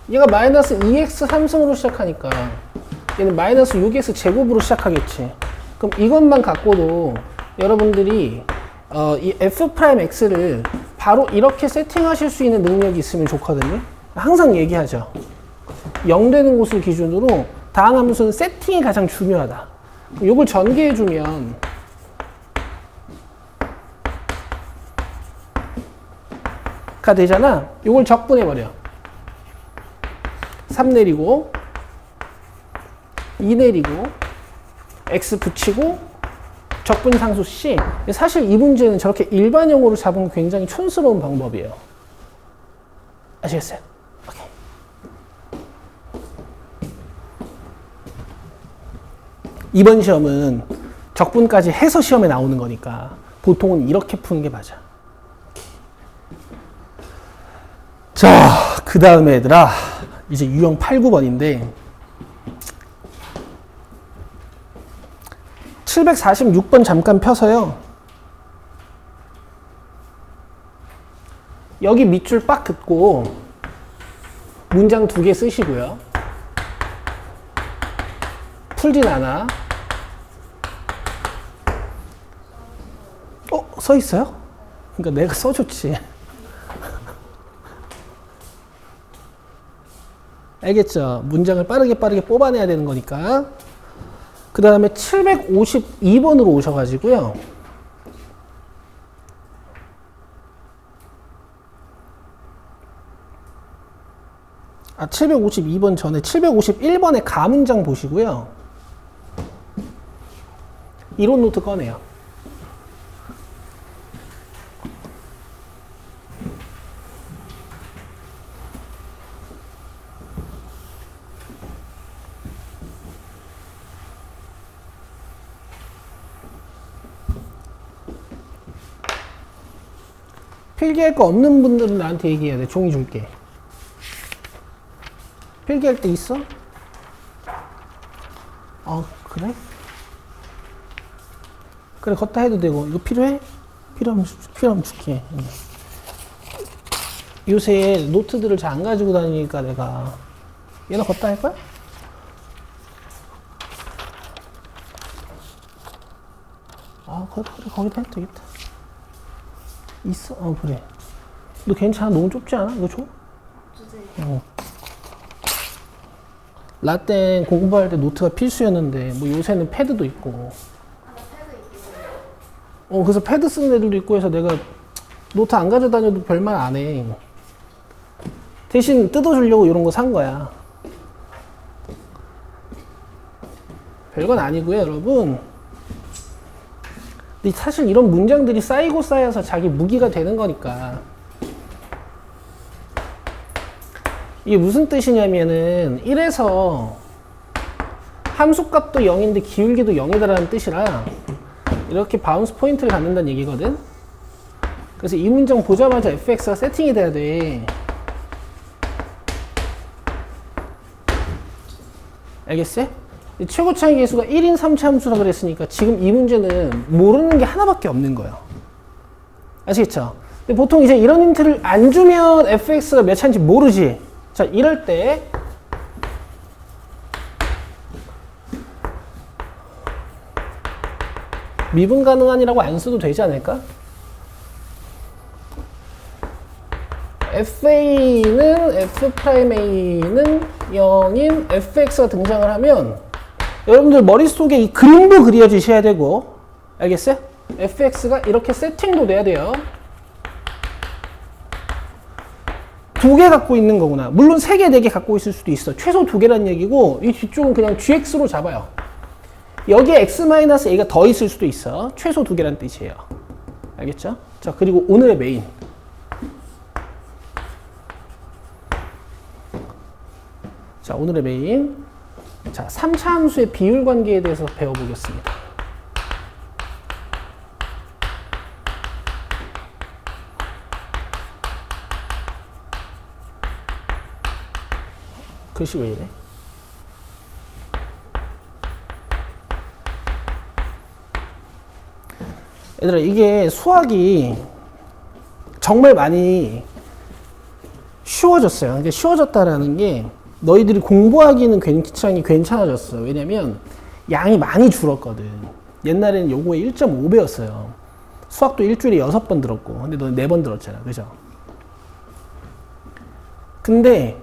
얘가 마이너스 2x 3승으로 시작하니까 얘는 마이너스 6x 제곱으로 시작하겠지. 그럼 이것만 갖고도 여러분들이 이 f'x를 바로 이렇게 세팅하실 수 있는 능력이 있으면 좋거든요. 항상 얘기하죠. 0 되는 곳을 기준으로 다항 함수는 세팅이 가장 중요하다. 이걸 전개해주면 가 되잖아. 이걸 적분해버려. 3 내리고 2 내리고 x 붙이고 적분상수 c. 사실 이 문제는 저렇게 일반형으로 잡은 굉장히 촌스러운 방법이에요. 아시겠어요? 오케이. 이번 시험은 적분까지 해서 시험에 나오는 거니까 보통은 이렇게 푸는 게 맞아. 자, 그 다음에 얘들아 이제 유형 8, 9번인데 746번 잠깐 펴서요. 여기 밑줄 빡 긋고 문장 2개 쓰시고요. 풀진 않아. 써 있어요? 그러니까 내가 써줬지. 알겠죠? 문장을 빠르게 뽑아내야 되는 거니까. 그 다음에 752번으로 오셔가지고요. 752번 전에 751번의 가문장 보시고요. 이론 노트 꺼내요. 필기할 거 없는 분들은 나한테 얘기해야 돼. 종이 줄게. 필기할 때 있어? 그래? 그래, 걷다 해도 되고. 이거 필요해? 필요하면 줄게. 요새 노트들을 잘 안 가지고 다니니까 내가. 얘는 걷다 할 거야? 그래, 거기다 해도 되겠다. 있어? 그래. 너 괜찮아? 너무 좁지 않아? 이거 줘? 주세요. 라떼 공부할 때 노트가 필수였는데, 뭐 요새는 패드도 있고. 패드 있고. 그래서 패드 쓰는 애들도 있고 해서 내가 노트 안 가져다녀도 별말 안 해. 대신 뜯어주려고 이런 거 산 거야. 별건 아니고요, 여러분. 근데 사실 이런 문장들이 쌓이고 쌓여서 자기 무기가 되는 거니까. 이게 무슨 뜻이냐면은 1에서 함수값도 0인데 기울기도 0이다라는 뜻이라 이렇게 바운스 포인트를 갖는다는 얘기거든. 그래서 이 문장 보자마자 fx가 세팅이 돼야 돼. 알겠어요? 최고차이 계수가 1인 3차 함수라 그랬으니까 지금 이 문제는 모르는 게 하나밖에 없는 거예요. 아시겠죠? 근데 보통 이제 이런 힌트를 안 주면 fx가 몇 차인지 모르지. 자, 이럴 때 미분 가능한이라고 안 써도 되지 않을까? fa는 f'a는 0인 fx가 등장을 하면 여러분들 머릿속에 이 그림도 그려주셔야 되고, 알겠어요? fx가 이렇게 세팅도 돼야 돼요. 두 개 갖고 있는 거구나. 물론 3개, 4개 갖고 있을 수도 있어. 최소 2개란 얘기고 이 뒤쪽은 그냥 gx로 잡아요. 여기에 x-a가 더 있을 수도 있어. 최소 2개란 뜻이에요. 알겠죠? 자, 그리고 오늘의 메인. 자, 오늘의 메인. 자, 3차 함수의 비율 관계에 대해서 배워보겠습니다. 글씨 왜 이래? 얘들아, 이게 수학이 정말 많이 쉬워졌어요. 이게 쉬워졌다라는 게 너희들이 공부하기는 굉장히 괜찮아졌어. 왜냐면 양이 많이 줄었거든. 옛날에는 요거에 1.5배였어요. 수학도 일주일에 6번 들었고, 근데 너는 4번 들었잖아. 그죠? 근데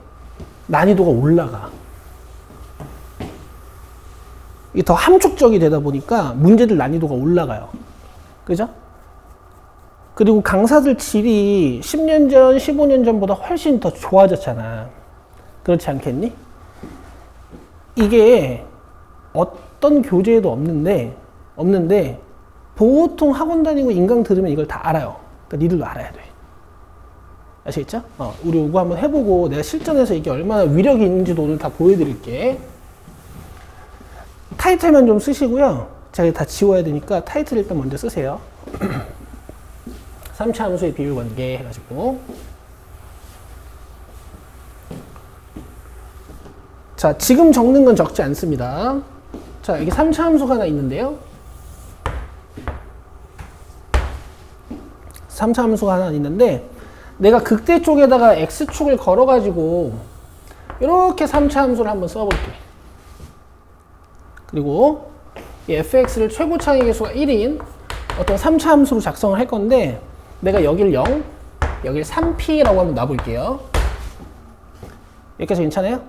난이도가 올라가. 이게 더 함축적이 되다 보니까 문제들 난이도가 올라가요. 그죠? 그리고 강사들 질이 10년 전, 15년 전보다 훨씬 더 좋아졌잖아. 그렇지 않겠니? 이게 어떤 교재에도 없는데 보통 학원 다니고 인강 들으면 이걸 다 알아요. 그러니까 니들도 알아야 돼. 아시겠죠? 우리 이거 한번 해보고 내가 실전에서 이게 얼마나 위력이 있는지도 오늘 다 보여드릴게. 타이틀만 좀 쓰시고요. 제가 다 지워야 되니까 타이틀 일단 먼저 쓰세요. 3차 함수의 비율 관계 해가지고. 자, 지금 적는 건 적지 않습니다. 자, 여기 3차 함수가 하나 있는데요. 3차 함수가 하나 있는데 내가 극대 쪽에다가 x축을 걸어가지고 이렇게 3차 함수를 한번 써볼게. 그리고 이 fx를 최고차이 계수가 1인 어떤 3차 함수로 작성을 할 건데 내가 여길 0, 여길 3p라고 한번 놔볼게요. 여기까지 괜찮아요?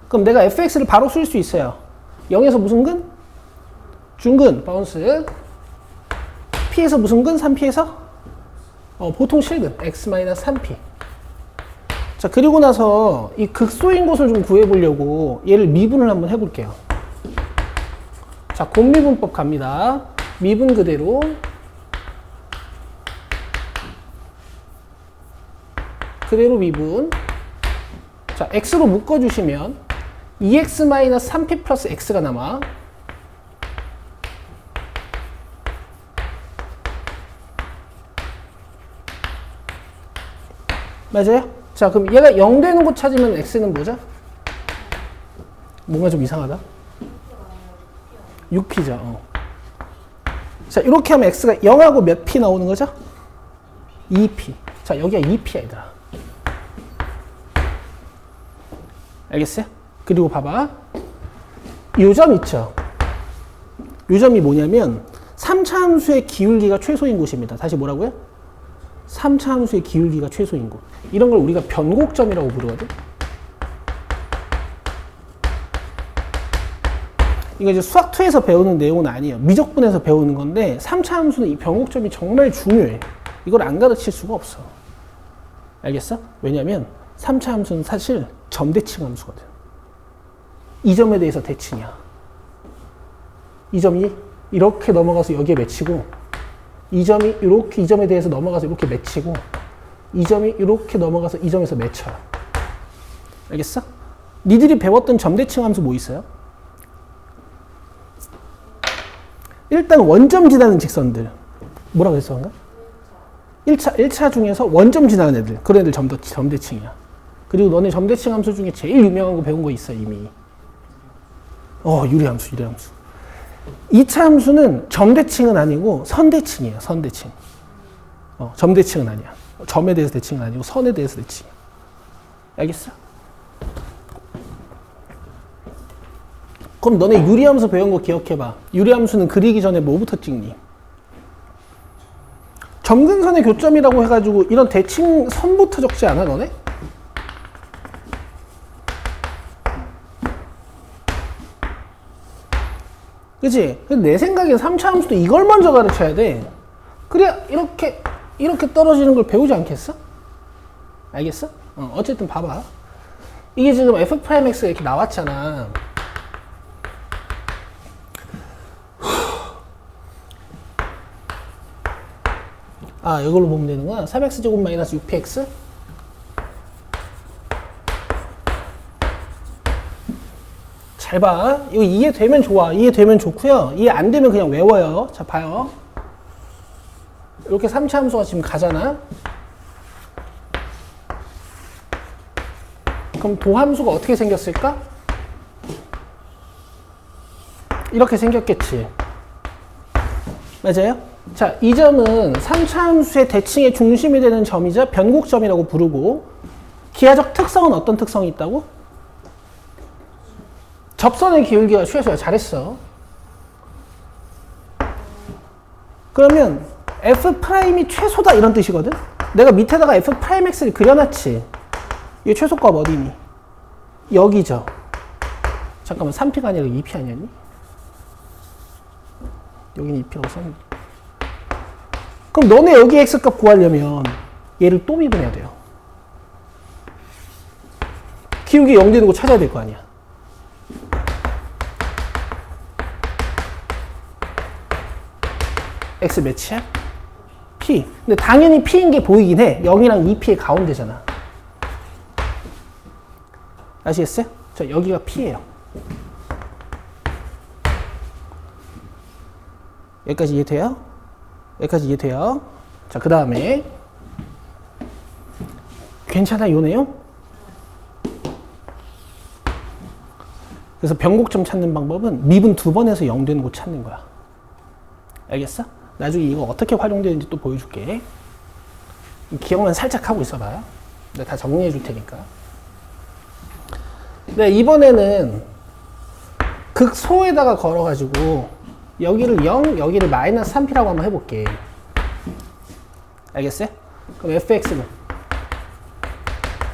그럼 내가 fx를 바로 쓸 수 있어요. 0에서 무슨 근? 중근, 바운스. p에서 무슨 근? 3p에서? 보통 실근, x-3p. 자, 그리고 나서 이 극소인 곳을 좀 구해보려고 얘를 미분을 한번 해볼게요. 자, 곱미분법 갑니다. 미분 그대로. 그대로 미분. 자, x로 묶어주시면 2x-3p 플러스 x가 남아. 맞아요? 자, 그럼 얘가 0 되는 곳 찾으면 x는 뭐죠? 뭔가 좀 이상하다. 6p죠. 자, 이렇게 하면 x가 0하고 몇 p 나오는 거죠? 2p. 자, 여기가 2p야, 얘들아. 알겠어요? 그리고 봐봐. 요 점 있죠? 요 점이 뭐냐면 3차 함수의 기울기가 최소인 곳입니다. 다시 뭐라고요? 3차 함수의 기울기가 최소인 곳. 이런 걸 우리가 변곡점이라고 부르거든. 이거 이제 수학 2에서 배우는 내용은 아니에요. 미적분에서 배우는 건데 3차 함수는 이 변곡점이 정말 중요해. 이걸 안 가르칠 수가 없어. 알겠어? 왜냐면 3차 함수는 사실 점대칭 함수거든. 이 점에 대해서 대칭이야. 이 점이 이렇게 넘어가서 여기에 맺히고 이 점이 이렇게 이 점에 대해서 넘어가서 이렇게 맺히고 이 점이 이렇게 넘어가서 이 점에서 맺혀요. 알겠어? 니들이 배웠던 점대칭 함수 뭐 있어요? 일단 원점 지나는 직선들. 뭐라고 했어, 방금? 1차 중에서 원점 지나는 애들. 그런 애들 점대칭이야. 그리고 너네 점대칭 함수 중에 제일 유명한 거 배운 거 있어, 이미. 유리함수. 2차 함수는 점대칭은 아니고 선대칭이에요, 선대칭. 점대칭은 아니야. 점에 대해서 대칭은 아니고 선에 대해서 대칭. 알겠어? 그럼 너네 유리함수 배운 거 기억해봐. 유리함수는 그리기 전에 뭐부터 찍니? 점근선의 교점이라고 해가지고 이런 대칭 선부터 적지 않아, 너네? 그치? 내 생각엔 3차 함수도 이걸 먼저 가르쳐야 돼. 그래야 이렇게 떨어지는 걸 배우지 않겠어? 알겠어? 어쨌든 봐봐. 이게 지금 F'X가 이렇게 나왔잖아. 이걸로 보면 되는구나. 3x제곱 마이너스 6px? 잘 봐. 이거 이해되면 좋아. 이해되면 좋고요. 이해 안 되면 그냥 외워요. 자, 봐요. 이렇게 3차 함수가 지금 가잖아. 그럼 도함수가 어떻게 생겼을까? 이렇게 생겼겠지. 맞아요? 자, 이 점은 3차 함수의 대칭의 중심이 되는 점이자 변곡점이라고 부르고, 기하적 특성은 어떤 특성이 있다고? 접선의 기울기가 최소야. 잘했어. 그러면 F'이 최소다 이런 뜻이거든? 내가 밑에다가 F'X를 그려놨지. 이게 최소값 어디니? 여기죠. 잠깐만, 3P가 아니라 2P 아니었니? 여기는 2P라고 썼는데. 그럼 너네 여기 X값 구하려면 얘를 또 미분해야 돼요. 기울기 0 되는 거 찾아야 될 거 아니야. X 몇이야? P. 근데 당연히 P인 게 보이긴 해. 0이랑 2P의 가운데잖아. 아시겠어요? 자, 여기가 P예요. 여기까지 이해돼요? 여기까지 이해돼요? 자, 그 다음에 괜찮아, 요 내용? 그래서 변곡점 찾는 방법은 미분 2번 해서 0 되는 곳 찾는 거야. 알겠어? 나중에 이거 어떻게 활용되는지 또 보여줄게. 기억만 살짝 하고 있어봐요. 내가 다 정리해 줄 테니까. 네, 이번에는 극소에다가 걸어가지고 여기를 0, 여기를 마이너스 3P라고 한번 해볼게. 알겠어요? 그럼 fx는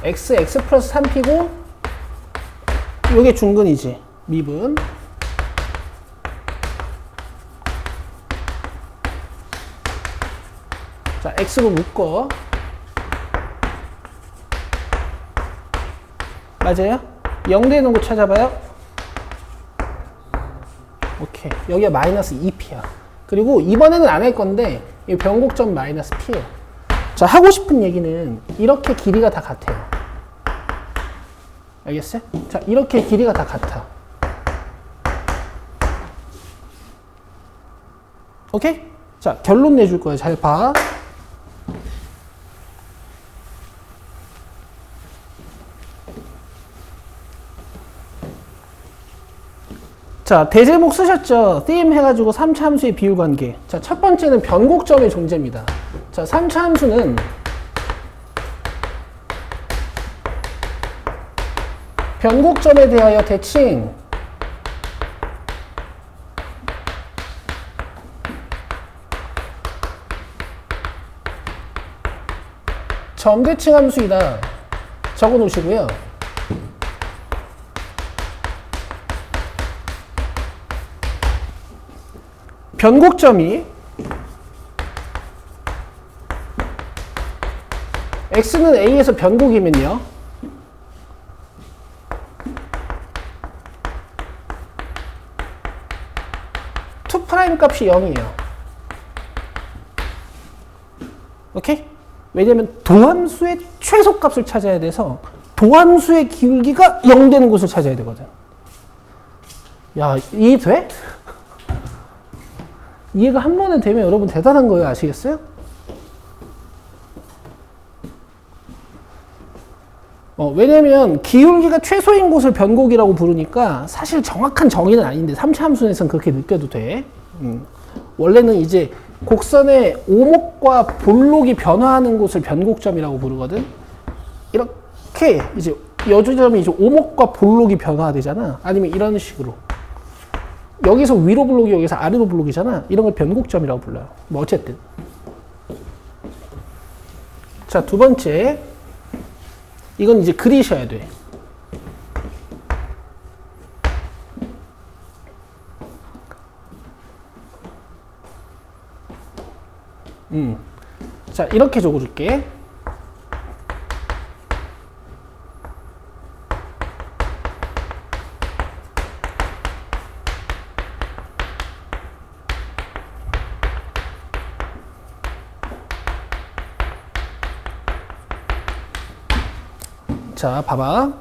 x 플러스 3P고 요게 중근이지. 미분. 자, x로 묶어. 맞아요? 0 되는 곳 찾아봐요. 오케이. 여기가 마이너스 2P야. 그리고 이번에는 안 할 건데 이 변곡점 마이너스 P예요. 자, 하고 싶은 얘기는 이렇게 길이가 다 같아요. 알겠어요? 자, 이렇게 길이가 다 같아. 오케이? 자, 결론 내줄 거예요. 잘 봐. 자, 대제목 쓰셨죠? theme 해가지고 3차 함수의 비율 관계. 자, 첫 번째는 변곡점의 존재입니다. 자, 3차 함수는 변곡점에 대하여 대칭 점대칭 함수이다. 적어 놓으시고요. 변곡점이 x는 a에서 변곡이면요. 프라임 값이 0이에요. 오케이? 왜냐면 도함수의 최소값을 찾아야 돼서 도함수의 기울기가 0 되는 곳을 찾아야 되거든. 야, 이해돼? 이해가 한 번에 되면 여러분 대단한 거예요. 아시겠어요? 왜냐면 기울기가 최소인 곳을 변곡이라고 부르니까 사실 정확한 정의는 아닌데 3차 함수에서는 그렇게 느껴도 돼. 원래는 이제 곡선의 오목과 볼록이 변화하는 곳을 변곡점이라고 부르거든. 이렇게 이제 여주점이 이제 오목과 볼록이 변화되잖아. 아니면 이런 식으로 여기서 위로 볼록이 여기서 아래로 볼록이잖아. 이런 걸 변곡점이라고 불러요. 뭐 어쨌든 자, 두 번째 이건 이제 그리셔야 돼. 자, 이렇게 적어줄게. 자, 봐봐.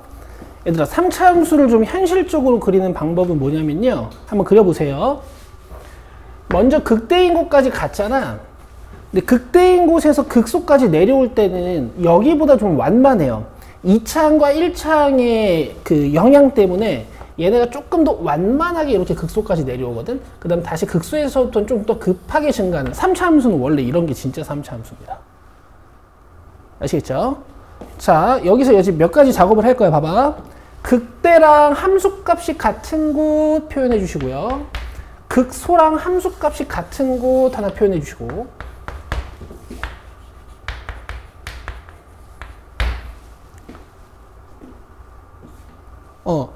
얘들아, 3차 함수를 좀 현실적으로 그리는 방법은 뭐냐면요. 한번 그려보세요. 먼저 극대인 곳까지 갔잖아. 근데 극대인 곳에서 극소까지 내려올 때는 여기보다 좀 완만해요. 2차항과 1차항의 그 영향 때문에 얘네가 조금 더 완만하게 이렇게 극소까지 내려오거든. 그 다음 다시 극소에서부터 좀 더 급하게 증가하는 3차 함수는 원래 이런 게 진짜 3차 함수입니다. 아시겠죠? 자, 여기서 여기 몇 가지 작업을 할 거야. 봐봐. 극대랑 함수값이 같은 곳 표현해 주시고요. 극소랑 함수값이 같은 곳 하나 표현해 주시고.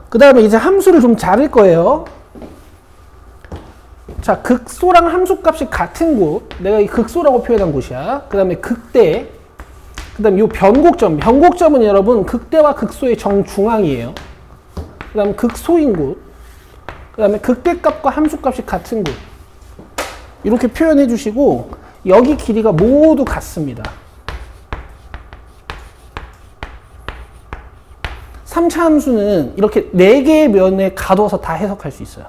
그 다음에 이제 함수를 좀 자를 거예요. 자, 극소랑 함수값이 같은 곳. 내가 이 극소라고 표현한 곳이야. 그 다음에 극대. 그 다음에 이 변곡점. 변곡점은 여러분 극대와 극소의 정중앙이에요. 그 다음 극소인 곳. 그 다음에 극대값과 함수값이 같은 곳. 이렇게 표현해 주시고 여기 길이가 모두 같습니다. 3차 함수는 이렇게 4개의 면에 가둬서 다 해석할 수 있어요.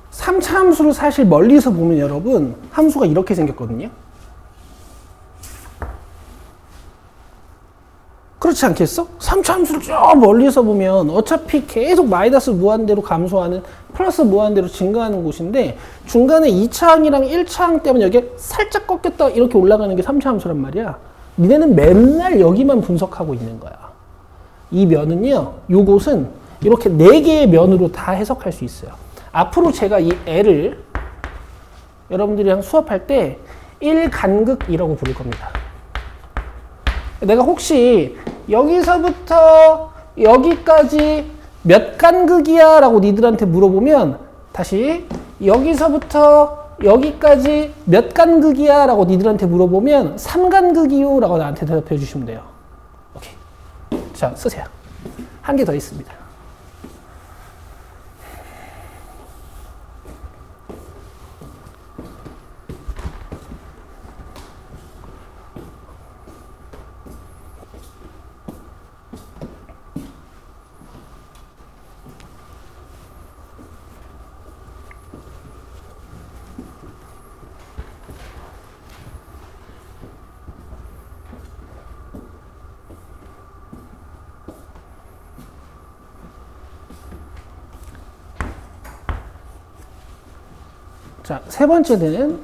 삼차 함수를 사실 멀리서 보면 여러분 함수가 이렇게 생겼거든요. 그렇지 않겠어? 3차 함수를 저 멀리서 보면 어차피 계속 마이너스 무한대로 감소하는 플러스 무한대로 증가하는 곳인데 중간에 2차항이랑 1차항 때문에 여기 살짝 꺾였다 이렇게 올라가는 게 3차 함수란 말이야. 니네는 맨날 여기만 분석하고 있는 거야. 이 면은요, 요곳은 이렇게 4개의 면으로 다 해석할 수 있어요. 앞으로 제가 이 L을 여러분들이랑 수업할 때 1간극이라고 부를 겁니다. 내가 혹시 여기서부터 여기까지 몇 간극이야? 라고 니들한테 물어보면 다시 여기서부터 여기까지 몇 간극이야? 라고 니들한테 물어보면 3간극이요? 라고 나한테 대답해 주시면 돼요. 오케이. 자, 쓰세요. 한 개 더 있습니다. 자, 세 번째는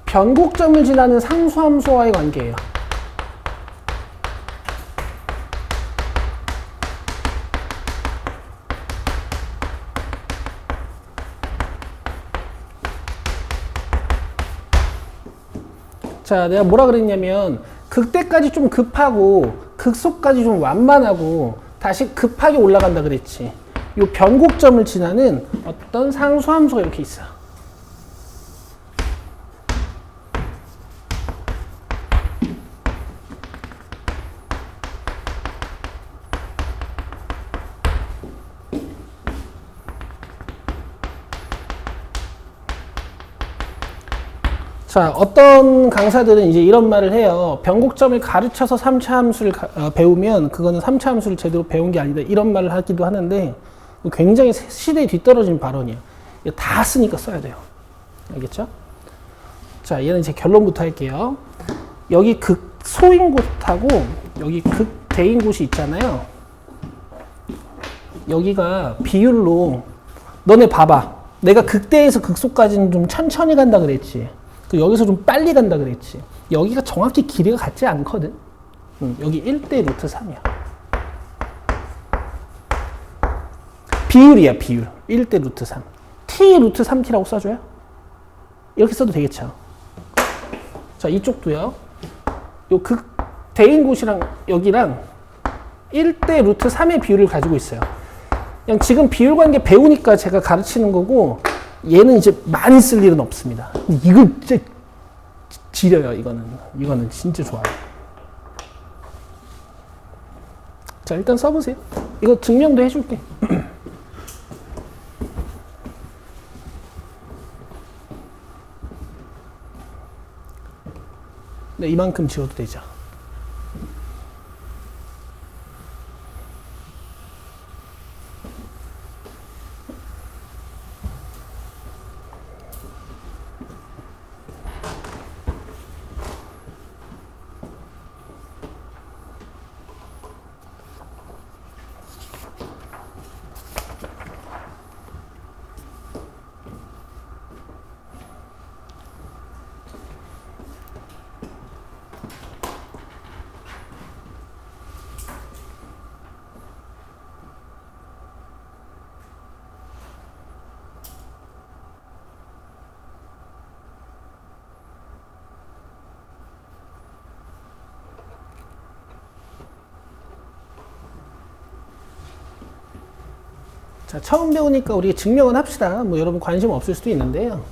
변곡점을 지나는 상수함수와의 관계예요. 자, 내가 뭐라 그랬냐면 극대까지 좀 급하고 극소까지 좀 완만하고 다시 급하게 올라간다 그랬지. 이 변곡점을 지나는 어떤 상수함수가 이렇게 있어. 자, 어떤 강사들은 이제 이런 말을 해요. 변곡점을 가르쳐서 3차 함수를 배우면 그거는 3차 함수를 제대로 배운 게 아니다. 이런 말을 하기도 하는데 굉장히 시대에 뒤떨어진 발언이에요. 이거 다 쓰니까 써야 돼요. 알겠죠? 자, 얘는 이제 결론부터 할게요. 여기 극소인 곳하고 여기 극대인 곳이 있잖아요. 여기가 비율로 너네 봐봐. 내가 극대에서 극소까지는 좀 천천히 간다 그랬지. 여기서 좀 빨리 간다 그랬지. 여기가 정확히 길이가 같지 않거든. 여기 1대 루트 3이야. 비율이야, 비율. 1대 루트 3. t 루트 3t라고 써줘요? 이렇게 써도 되겠죠. 자, 이쪽도요. 요 극대인 곳이랑 여기랑 1대 루트 3의 비율을 가지고 있어요. 그냥 지금 비율 관계 배우니까 제가 가르치는 거고, 얘는 이제 많이 쓸 일은 없습니다. 이거 진짜 지려요, 이거는. 이거는 진짜 좋아요. 자, 일단 써보세요. 이거 증명도 해줄게. 네, 이만큼 지워도 되죠. 자, 처음 배우니까 우리 증명은 합시다. 뭐 여러분 관심 없을 수도 있는데요.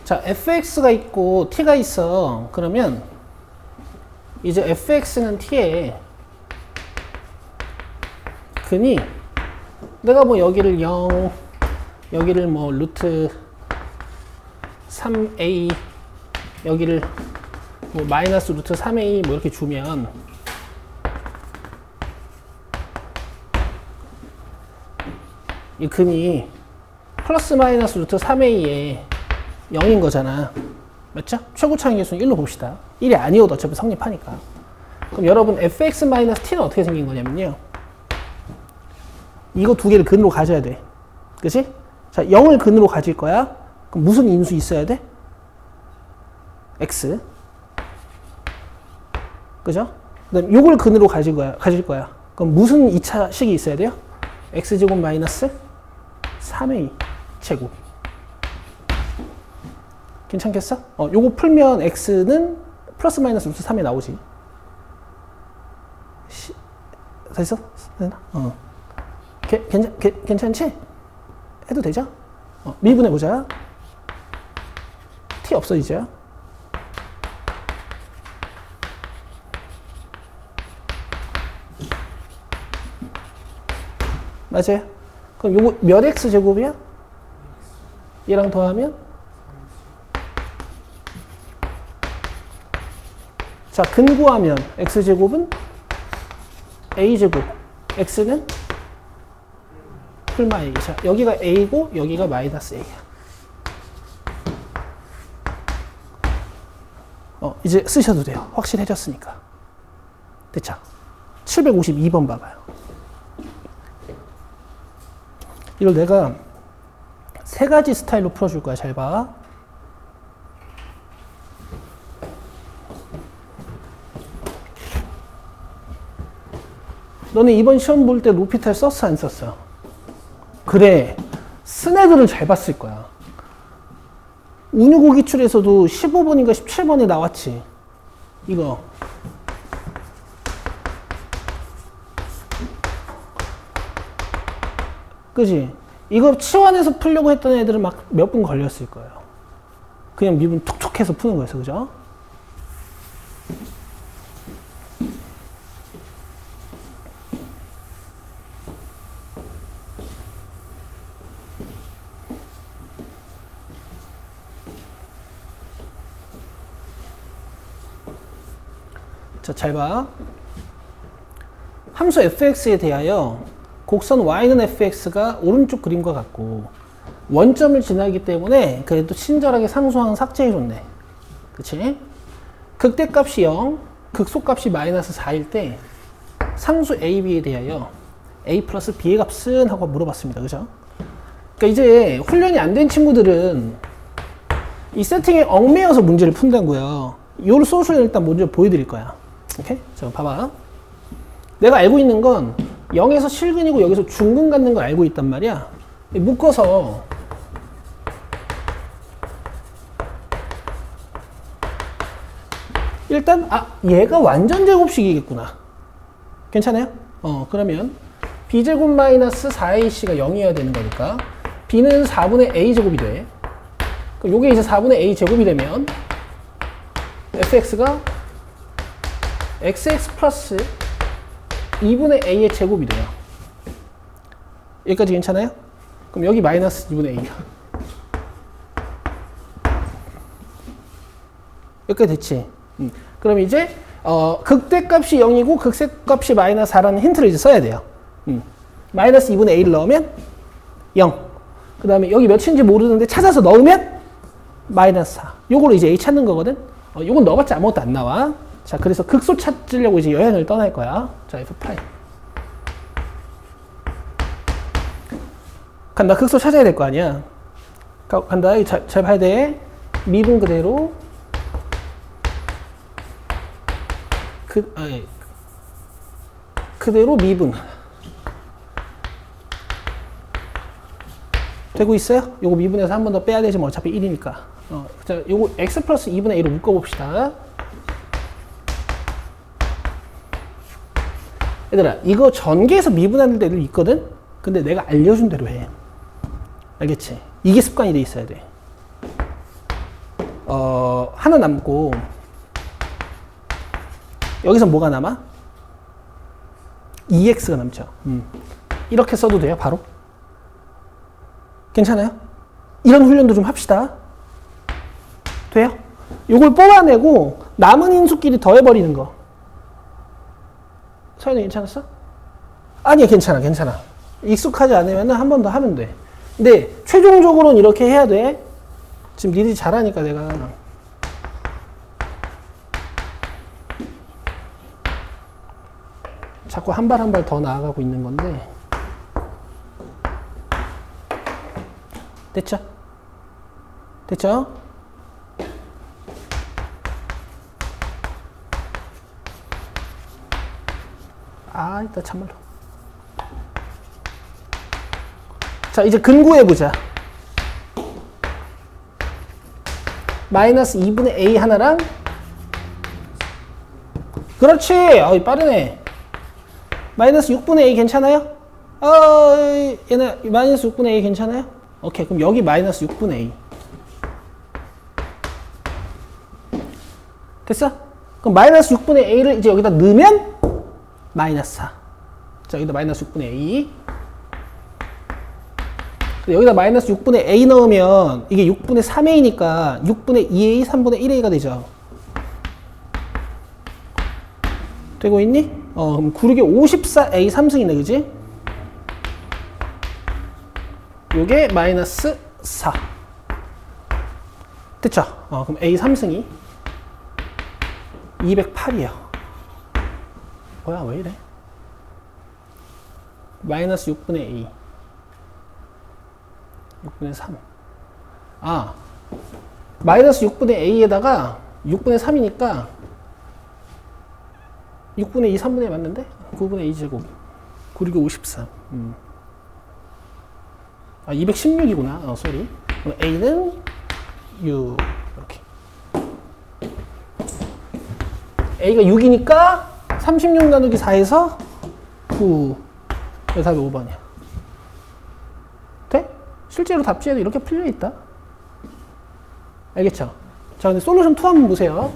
자, fx가 있고 t가 있어. 그러면 이제 fx는 t에 근이 내가 뭐 여기를 0, 여기를 뭐 루트 3a, 여기를 뭐 마이너스 루트 3a 뭐 이렇게 주면 이 근이 플러스 마이너스 루트 3a에 0인 거잖아. 맞죠? 최고차항 계수는 1로 봅시다. 1이 아니어도 어차피 성립하니까. 그럼 여러분 fx-t는 어떻게 생긴 거냐면요. 이거 두 개를 근으로 가져야 돼. 그치? 자, 0을 근으로 가질 거야. 그럼 무슨 인수 있어야 돼? x. 그죠? 그 다음 요걸 근으로 가질 거야. 그럼 무슨 2차 식이 있어야 돼요? x제곱 마이너스 3a 제곱. 괜찮겠어? 요거 풀면 x는 플러스 마이너스 루트 3에 나오지. 됐어? 되나? 괜찮지? 해도 되죠? 미분해보자. t 없어지죠? 맞아요? 그럼 요거 몇 x 제곱이야? 얘랑 더하면? 자, 근 구하면 x 제곱은 a 제곱, x는 풀마 a. 자, 여기가 a고 여기가 마이너스 a야. 이제 쓰셔도 돼요. 확실해졌으니까. 됐죠? 752번 봐봐요. 이걸 내가 세 가지 스타일로 풀어줄 거야. 잘 봐. 너네 이번 시험 볼 때 로피탈 썼어, 안 썼어? 그래. 쓴 애들은 잘 봤을 거야. 운유고 기출에서도 15번인가 17번에 나왔지. 이거. 그지? 이거 치환해서 풀려고 했던 애들은 막 몇 분 걸렸을 거예요. 그냥 미분 툭툭 해서 푸는 거였어. 그죠? 자, 잘 봐. 함수 fx에 대하여 곡선 y는 fx가 오른쪽 그림과 같고 원점을 지나기 때문에 그래도 친절하게 상수항 삭제해줬네. 그치? 극대값이 0, 극소값이 마이너스 4일 때 상수 a, b에 대하여 a 플러스 b의 값은? 하고 물어봤습니다. 그죠? 그러니까 이제 훈련이 안 된 친구들은 이 세팅에 얽매여서 문제를 푼다고요. 이 소스를 일단 먼저 보여드릴 거야. 오케이? 자, 봐봐. 내가 알고 있는 건 0에서 실근이고 여기서 중근 갖는 걸 알고 있단 말이야. 묶어서 일단 얘가 완전 제곱식이겠구나. 괜찮아요? 그러면 b제곱 마이너스 4ac가 0이어야 되는 거니까 b는 4분의 a제곱이 돼. 그럼 요게 이제 4분의 a제곱이 되면 fx가 xx 플러스 2분의 a의 제곱이 돼요. 여기까지 괜찮아요? 그럼 여기 마이너스 2분의 a야. 여기까지 됐지? 그럼 이제 극대값이 0이고 극세값이 마이너스 4라는 힌트를 이제 써야 돼요. 마이너스 2분의 a를 넣으면 0. 그 다음에 여기 몇인지 모르는데 찾아서 넣으면 마이너스 4. 요걸로 이제 a 찾는 거거든? 요건 넣어봤자 아무것도 안 나와. 자, 그래서 극소 찾으려고 이제 여행을 떠날 거야. 자, F8. 간다. 극소 찾아야 될 거 아니야. 간다. 잘 봐야 돼. 미분 그대로. 그대로 미분. 되고 있어요? 요거 미분해서 한 번 더 빼야 되지 뭐 어차피 1이니까. 자, 요거 x 플러스 2분의 a로 묶어봅시다. 얘들아, 이거 전개해서 미분하는 데도 있거든? 근데 내가 알려준 대로 해. 알겠지? 이게 습관이 돼 있어야 돼. 하나 남고, 여기서 뭐가 남아? 2x가 남죠. 이렇게 써도 돼요, 바로? 괜찮아요? 이런 훈련도 좀 합시다. 돼요? 요걸 뽑아내고, 남은 인수끼리 더해버리는 거. 서현이 괜찮았어? 아니야, 괜찮아. 익숙하지 않으면 한 번 더 하면 돼. 근데 최종적으로는 이렇게 해야 돼. 지금 니들이 잘하니까 내가. 자꾸 한 발 한 발 더 나아가고 있는 건데. 됐죠? 됐죠? 일단 참말로. 자, 이제 근구해보자. 마이너스 2분의 a 하나랑 그렇지! 빠르네. 마이너스 6분의 a 괜찮아요? 얘네 마이너스 6분의 a 괜찮아요? 오케이, 그럼 여기 마이너스 6분의 a. 됐어? 그럼 마이너스 6분의 a를 이제 여기다 넣으면 마이너스 4. 자, 여기다 마이너스 6분의 a. 여기다 마이너스 6분의 a 넣으면 이게 6분의 3a니까 6분의 2a, 3분의 1a가 되죠. 되고 있니? 그럼 9, 6에 54a 3승이네, 그지? 요게 마이너스 4. 됐죠? 그럼 a 3승이 208이에요. 뭐야, 왜 이래? 마이너스 6분의 a. 6분의 3. 마이너스 6분의 a에다가 6분의 3이니까 6분의 2, 3분의 1 맞는데? 9분의 2제곱. 9, 6이 53. 216이구나. 쏘리. 그럼 a는 6. 이렇게. a가 6이니까 36 나누기 4에서 9. 그래서 답이 5번이야. 돼? 실제로 답지에도 이렇게 풀려 있다. 알겠죠? 자, 근데 솔루션 2 한번 보세요.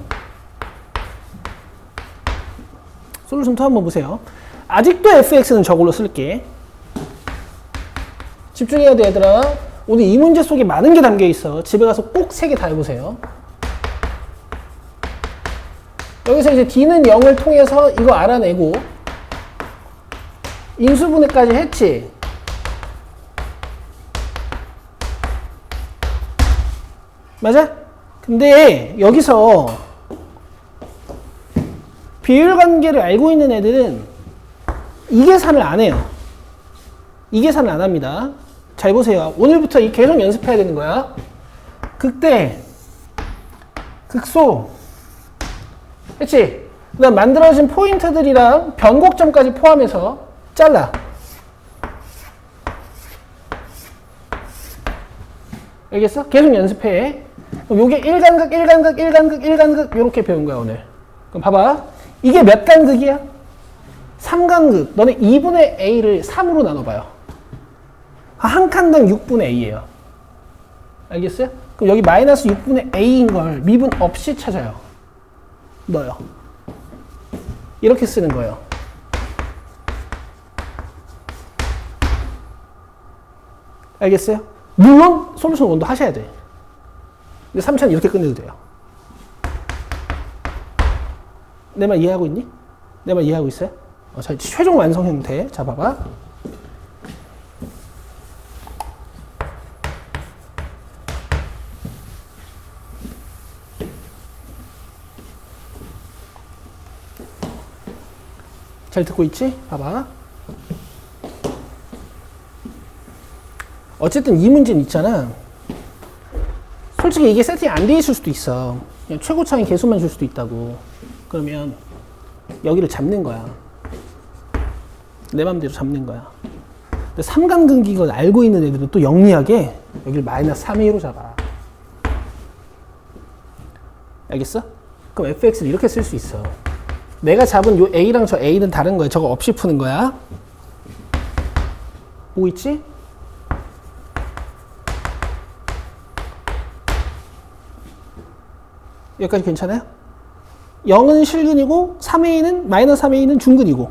솔루션 2 한번 보세요. 아직도 fx는 저걸로 쓸게. 집중해야 돼, 얘들아. 오늘 이 문제 속에 많은 게 담겨 있어. 집에 가서 꼭 3개 다 해보세요. 여기서 이제 D는 0을 통해서 이거 알아내고 인수분해까지 했지. 맞아? 근데 여기서 비율 관계를 알고 있는 애들은 이 계산을 안 해요. 이 계산을 안 합니다. 잘 보세요. 오늘부터 계속 연습해야 되는 거야. 극대, 극소, 그치? 그 다음 만들어진 포인트들이랑 변곡점까지 포함해서 잘라. 알겠어? 계속 연습해. 그럼 요게 1간극, 1간극, 1간극, 1간극 이렇게 배운 거야 오늘. 그럼 봐봐. 이게 몇 간극이야? 3간극. 너네 2분의 a를 3으로 나눠봐요. 한 칸당 6분의 a예요. 알겠어요? 그럼 여기 마이너스 6분의 a인 걸 미분 없이 찾아요. 넣어요. 이렇게 쓰는 거예요. 알겠어요? 물론 솔루션 원도 하셔야 돼. 근데 3차는 이렇게 끝내도 돼요. 내 말 이해하고 있니? 내 말 이해하고 있어요? 자, 최종 완성 형태. 자, 봐봐. 잘 듣고 있지? 봐봐. 어쨌든 이 문제는 있잖아. 솔직히 이게 세팅이 안 돼 있을 수도 있어. 그냥 최고차인 개수만 줄 수도 있다고. 그러면 여기를 잡는 거야. 내 맘대로 잡는 거야. 근데 삼간근기 걸 알고 있는 애들은 또 영리하게 여기를 마이너스 3a로 잡아. 알겠어? 그럼 fx를 이렇게 쓸 수 있어. 내가 잡은 요 a랑 저 a는 다른 거야. 저거 없이 푸는 거야. 보고 있지? 여기까지 괜찮아요? 0은 실근이고 3a는 마이너스 3a는 중근이고,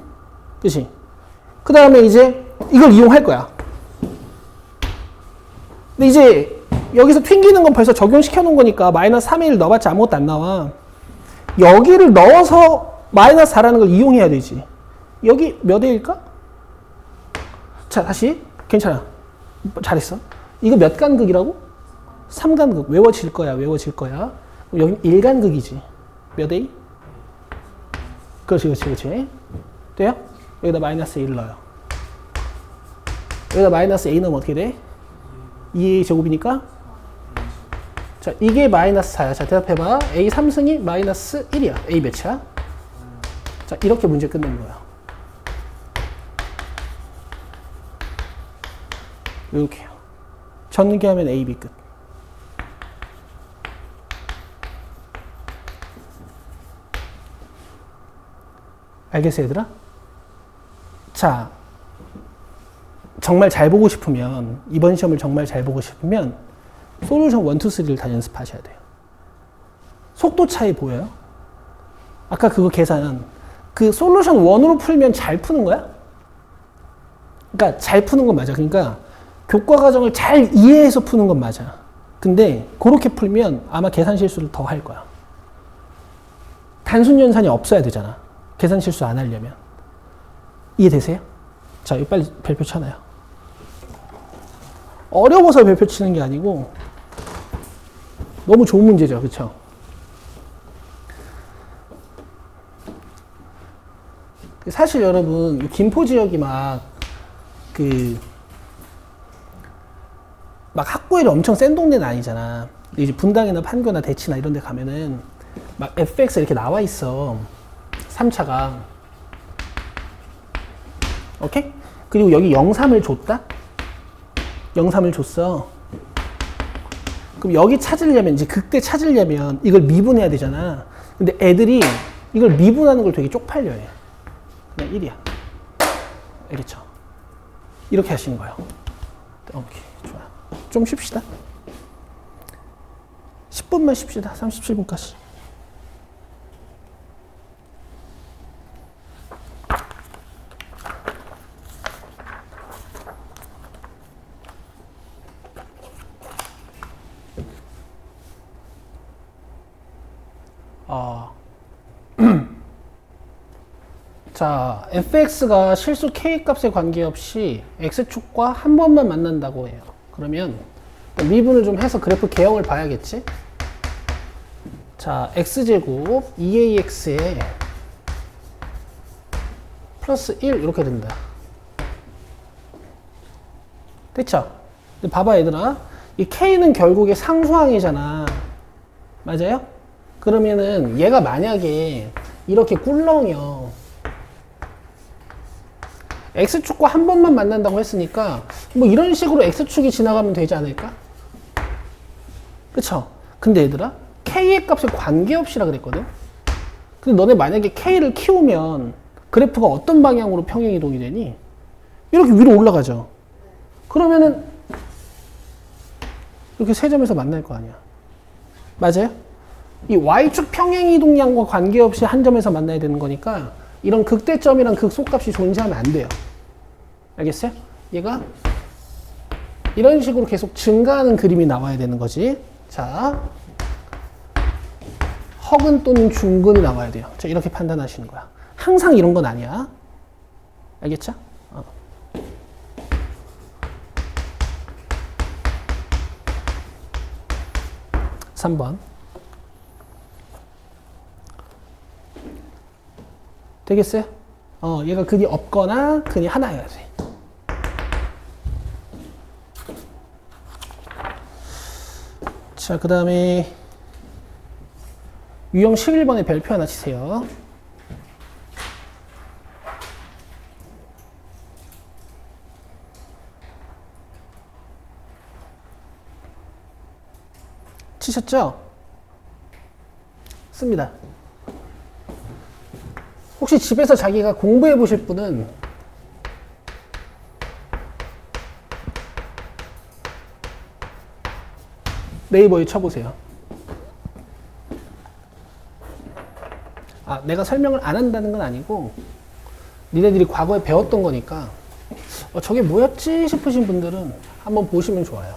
그치? 그 다음에 이제 이걸 이용할 거야. 근데 이제 여기서 튕기는 건 벌써 적용시켜 놓은 거니까 마이너스 3a를 넣어봤자 아무것도 안 나와. 여기를 넣어서 마이너스 4라는 걸 이용해야 되지. 여기 몇 a일까? 자, 다시. 괜찮아. 잘했어. 이거 몇 간극이라고? 3간극. 외워질 거야. 외워질 거야. 여기 1간극이지. 몇 a? 그렇지, 그렇지, 그렇지. 돼요? 여기다 마이너스 1을 넣어요. 여기다 마이너스 a 넣으면 어떻게 돼? 2a 제곱이니까? 자, 이게 마이너스 4야. 자, 대답해봐. a 3승이 마이너스 1이야. a 몇이야? 자, 이렇게 문제 끝내는 거야. 이렇게요. 전개하면 a, b 끝. 알겠어, 얘들아? 자, 정말 잘 보고 싶으면, 이번 시험을 정말 잘 보고 싶으면 솔루션 1, 2, 3를 다 연습하셔야 돼요. 속도 차이 보여요? 아까 그거 계산, 그 솔루션 1으로 풀면 잘 푸는 거야? 그러니까 잘 푸는 건 맞아. 그러니까 교과 과정을 잘 이해해서 푸는 건 맞아. 근데 그렇게 풀면 아마 계산 실수를 더 할 거야. 단순 연산이 없어야 되잖아. 계산 실수 안 하려면. 이해되세요? 자, 이거 빨리 별표 쳐놔요. 어려워서 별표 치는 게 아니고 너무 좋은 문제죠. 그쵸? 사실 여러분, 김포 지역이 막 학구열이 엄청 센 동네는 아니잖아. 이제 분당이나 판교나 대치나 이런 데 가면은 막 fx 이렇게 나와 있어. 3차가. 오케이? 그리고 여기 0,3을 줬다? 0,3을 줬어. 그럼 여기 찾으려면, 이제 극대 찾으려면 이걸 미분해야 되잖아. 근데 애들이 이걸 미분하는 걸 되게 쪽팔려 해. 그냥 1이야. 알겠죠? 이렇게 하시는 거예요. 오케이, 좋아. 좀 쉽시다. 10분만 쉽시다. 37분까지. 자, fx가 실수 k값에 관계없이 x축과 한 번만 만난다고 해요. 그러면 미분을 좀 해서 그래프 개형을 봐야겠지? 자, x제곱 2ax에 플러스 1 이렇게 된다. 됐죠? 근데 봐봐 얘들아, 이 k는 결국에 상수항이잖아. 맞아요? 그러면은 얘가 만약에 이렇게 꿀렁이요. x축과 한 번만 만난다고 했으니까 뭐 이런 식으로 x축이 지나가면 되지 않을까? 그쵸? 근데 얘들아, k의 값에 관계없이라 그랬거든? 근데 너네 만약에 k를 키우면 그래프가 어떤 방향으로 평행이동이 되니? 이렇게 위로 올라가죠. 그러면은 이렇게 세 점에서 만날 거 아니야. 맞아요? 이 y축 평행이동량과 관계없이 한 점에서 만나야 되는 거니까 이런 극대점이랑 극소값이 존재하면 안 돼요. 알겠어요? 얘가 이런 식으로 계속 증가하는 그림이 나와야 되는 거지. 자, 허근 또는 중근이 나와야 돼요. 자, 이렇게 판단하시는 거야. 항상 이런 건 아니야. 알겠죠? 3번. 되겠어요? 얘가 근이 없거나 근이 하나여야 돼. 자, 그 다음에 유형 11번에 별표 하나 치세요. 치셨죠? 씁니다. 혹시 집에서 자기가 공부해 보실 분은 네이버에 쳐보세요. 아, 내가 설명을 안 한다는 건 아니고 니네들이 과거에 배웠던 거니까 저게 뭐였지 싶으신 분들은 한번 보시면 좋아요.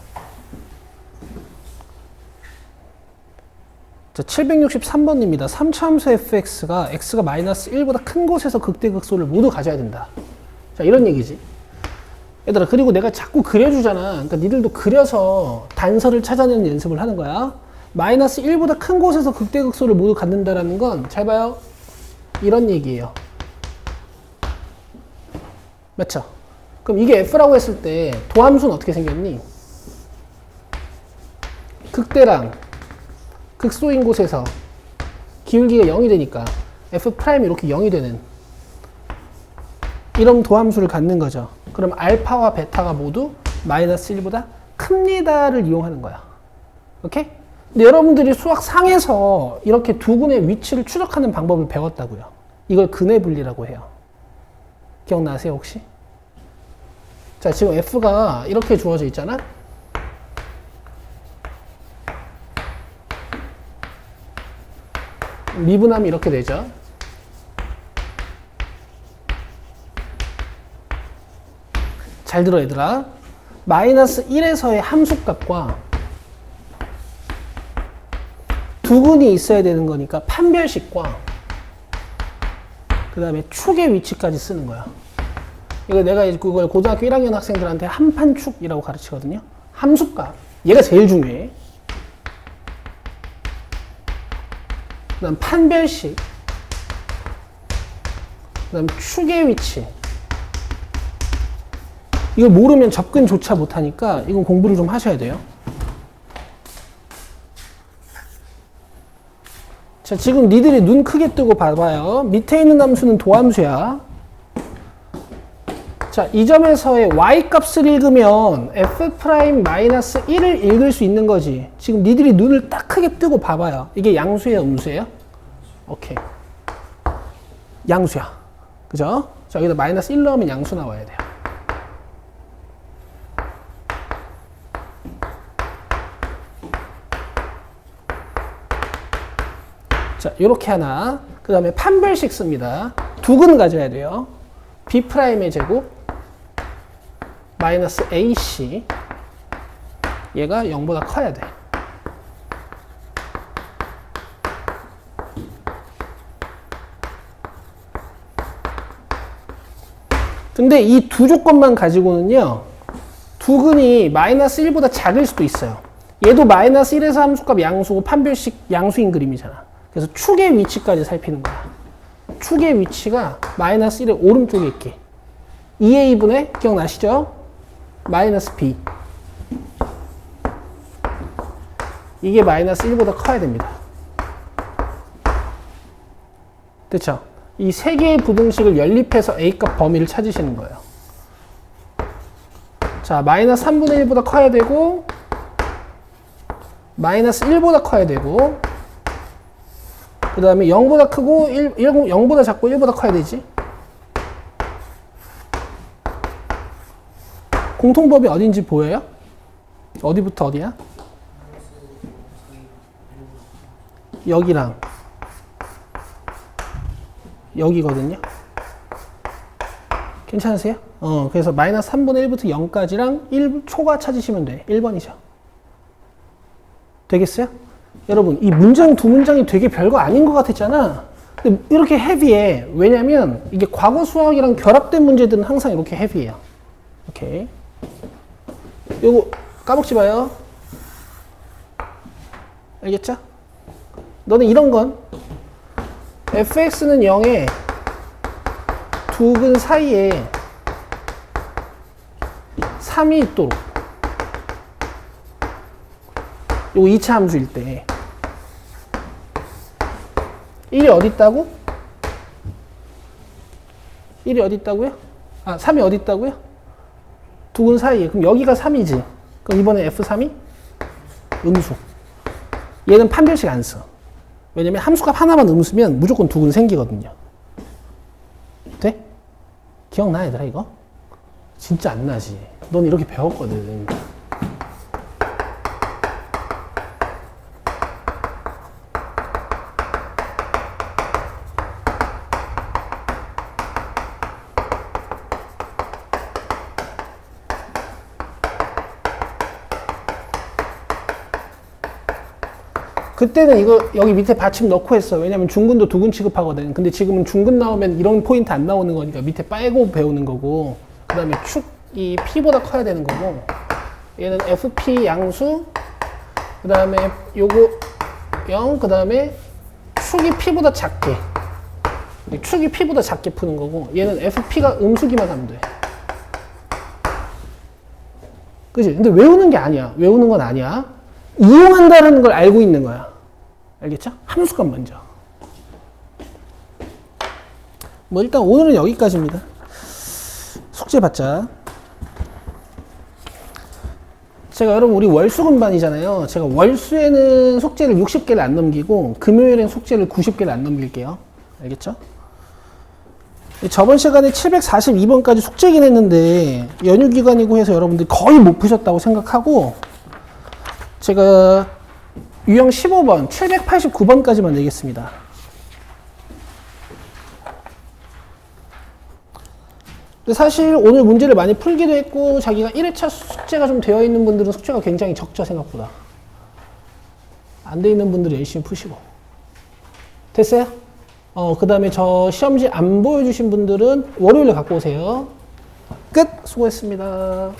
자, 763번입니다. 3차함수 fx가 x가 마이너스 1보다 큰 곳에서 극대극소를 모두 가져야 된다. 자, 이런 얘기지. 얘들아, 그리고 내가 자꾸 그려주잖아. 그러니까 니들도 그려서 단서를 찾아내는 연습을 하는 거야. 마이너스 1보다 큰 곳에서 극대극소를 모두 갖는다라는 건 잘 봐요. 이런 얘기예요. 맞죠? 그럼 이게 f라고 했을 때 도함수는 어떻게 생겼니? 극대랑 극소인 곳에서 기울기가 0이 되니까 f' 이렇게 0이 되는 이런 도함수를 갖는 거죠. 그럼 알파와 베타가 모두 마이너스 1보다 큽니다를 이용하는 거야. 오케이? 근데 여러분들이 수학 상에서 이렇게 두 근의 위치를 추적하는 방법을 배웠다고요. 이걸 근의 분리라고 해요. 기억나세요 혹시? 자, 지금 f가 이렇게 주어져 있잖아. 미분하면 이렇게 되죠. 잘 들어 얘들아. 마이너스 1에서의 함수값과 두 근이 있어야 되는 거니까 판별식과 그 다음에 축의 위치까지 쓰는 거야. 이거 내가 그걸 고등학교 1학년 학생들한테 한판축이라고 가르치거든요. 함수값. 얘가 제일 중요해. 그 다음 판별식, 그 다음 축의 위치. 이걸 모르면 접근조차 못하니까 이건 공부를 좀 하셔야 돼요. 자, 지금 니들이 눈 크게 뜨고 봐봐요. 밑에 있는 함수는 도함수야. 자, 이 점에서의 y값을 읽으면 f'-1을 읽을 수 있는 거지. 지금 니들이 눈을 딱 크게 뜨고 봐봐요. 이게 양수예요, 음수예요? 오케이. 양수야. 그죠? 자, 여기다 마이너스 1 넣으면 양수 나와야 돼요. 자, 요렇게 하나. 그 다음에 판별식 씁니다. 두 근 가져야 돼요. b'의 제곱 마이너스 ac. 얘가 0보다 커야 돼. 근데 이 두 조건만 가지고는요, 두근이 마이너스 1보다 작을 수도 있어요. 얘도 마이너스 1에서 함수값 양수고 판별식 양수인 그림이잖아. 그래서 축의 위치까지 살피는 거야. 축의 위치가 마이너스 1의 오른쪽에 있게. 2a분의, 기억나시죠? 마이너스 b. 이게 마이너스 1보다 커야 됩니다. 됐죠? 이 세 개의 부등식을 연립해서 a값 범위를 찾으시는 거예요. 자, 마이너스 3분의 1보다 커야 되고, 마이너스 1보다 커야 되고, 그 다음에 0보다 크고, 0보다 작고 1보다 커야 되지. 공통법이 어딘지 보여요? 어디부터 어디야? 여기랑 여기거든요. 괜찮으세요? 그래서 마이너스 3분의 1부터 0까지랑 1초가 찾으시면 돼. 1번이죠. 되겠어요? 여러분, 이 문장 두 문장이 되게 별거 아닌 것 같았잖아. 근데 이렇게 헤비해. 왜냐면 이게 과거 수학이랑 결합된 문제들은 항상 이렇게 헤비해요. 오케이. 요거 까먹지 마요. 알겠죠? 너는 이런 건 fx는 0에 두근 사이에 3이 있도록, 요거 2차 함수일 때 1이 어디 있다고? 1이 어디 있다고요? 3이 어디 있다고요? 두근 사이에. 그럼 여기가 3이지. 그럼 이번에 f3이 음수. 얘는 판별식 안 써. 왜냐면 함수값 하나만 음수면 무조건 두근 생기거든요. 돼? 기억나, 얘들아, 이거? 진짜 안 나지. 넌 이렇게 배웠거든. 그때는 이거 여기 밑에 받침 넣고 했어. 왜냐면 중근도 두근 취급하거든. 근데 지금은 중근 나오면 이런 포인트 안 나오는 거니까 밑에 빼고 배우는 거고, 그 다음에 축이 p보다 커야 되는 거고, 얘는 fp 양수, 그 다음에 요거 0, 그 다음에 축이 p보다 작게, 축이 p보다 작게 푸는 거고, 얘는 fp가 음수기만 하면 돼. 그치? 근데 외우는 게 아니야. 외우는 건 아니야. 이용한다는 걸 알고 있는 거야. 알겠죠? 함수값 먼저. 뭐 일단 오늘은 여기까지입니다. 숙제 받자. 제가 여러분 우리 월수금반이잖아요. 제가 월수에는 숙제를 60개를 안 넘기고 금요일엔 숙제를 90개를 안 넘길게요. 알겠죠? 저번 시간에 742번까지 숙제긴 했는데 연휴 기간이고 해서 여러분들이 거의 못 푸셨다고 생각하고, 제가 유형 15번, 789번까지만 내겠습니다. 근데 사실 오늘 문제를 많이 풀기도 했고, 자기가 1회차 숙제가 좀 되어 있는 분들은 숙제가 굉장히 적죠, 생각보다. 안 돼 있는 분들은 열심히 푸시고. 됐어요? 그 다음에 저 시험지 안 보여주신 분들은 월요일에 갖고 오세요. 끝! 수고했습니다.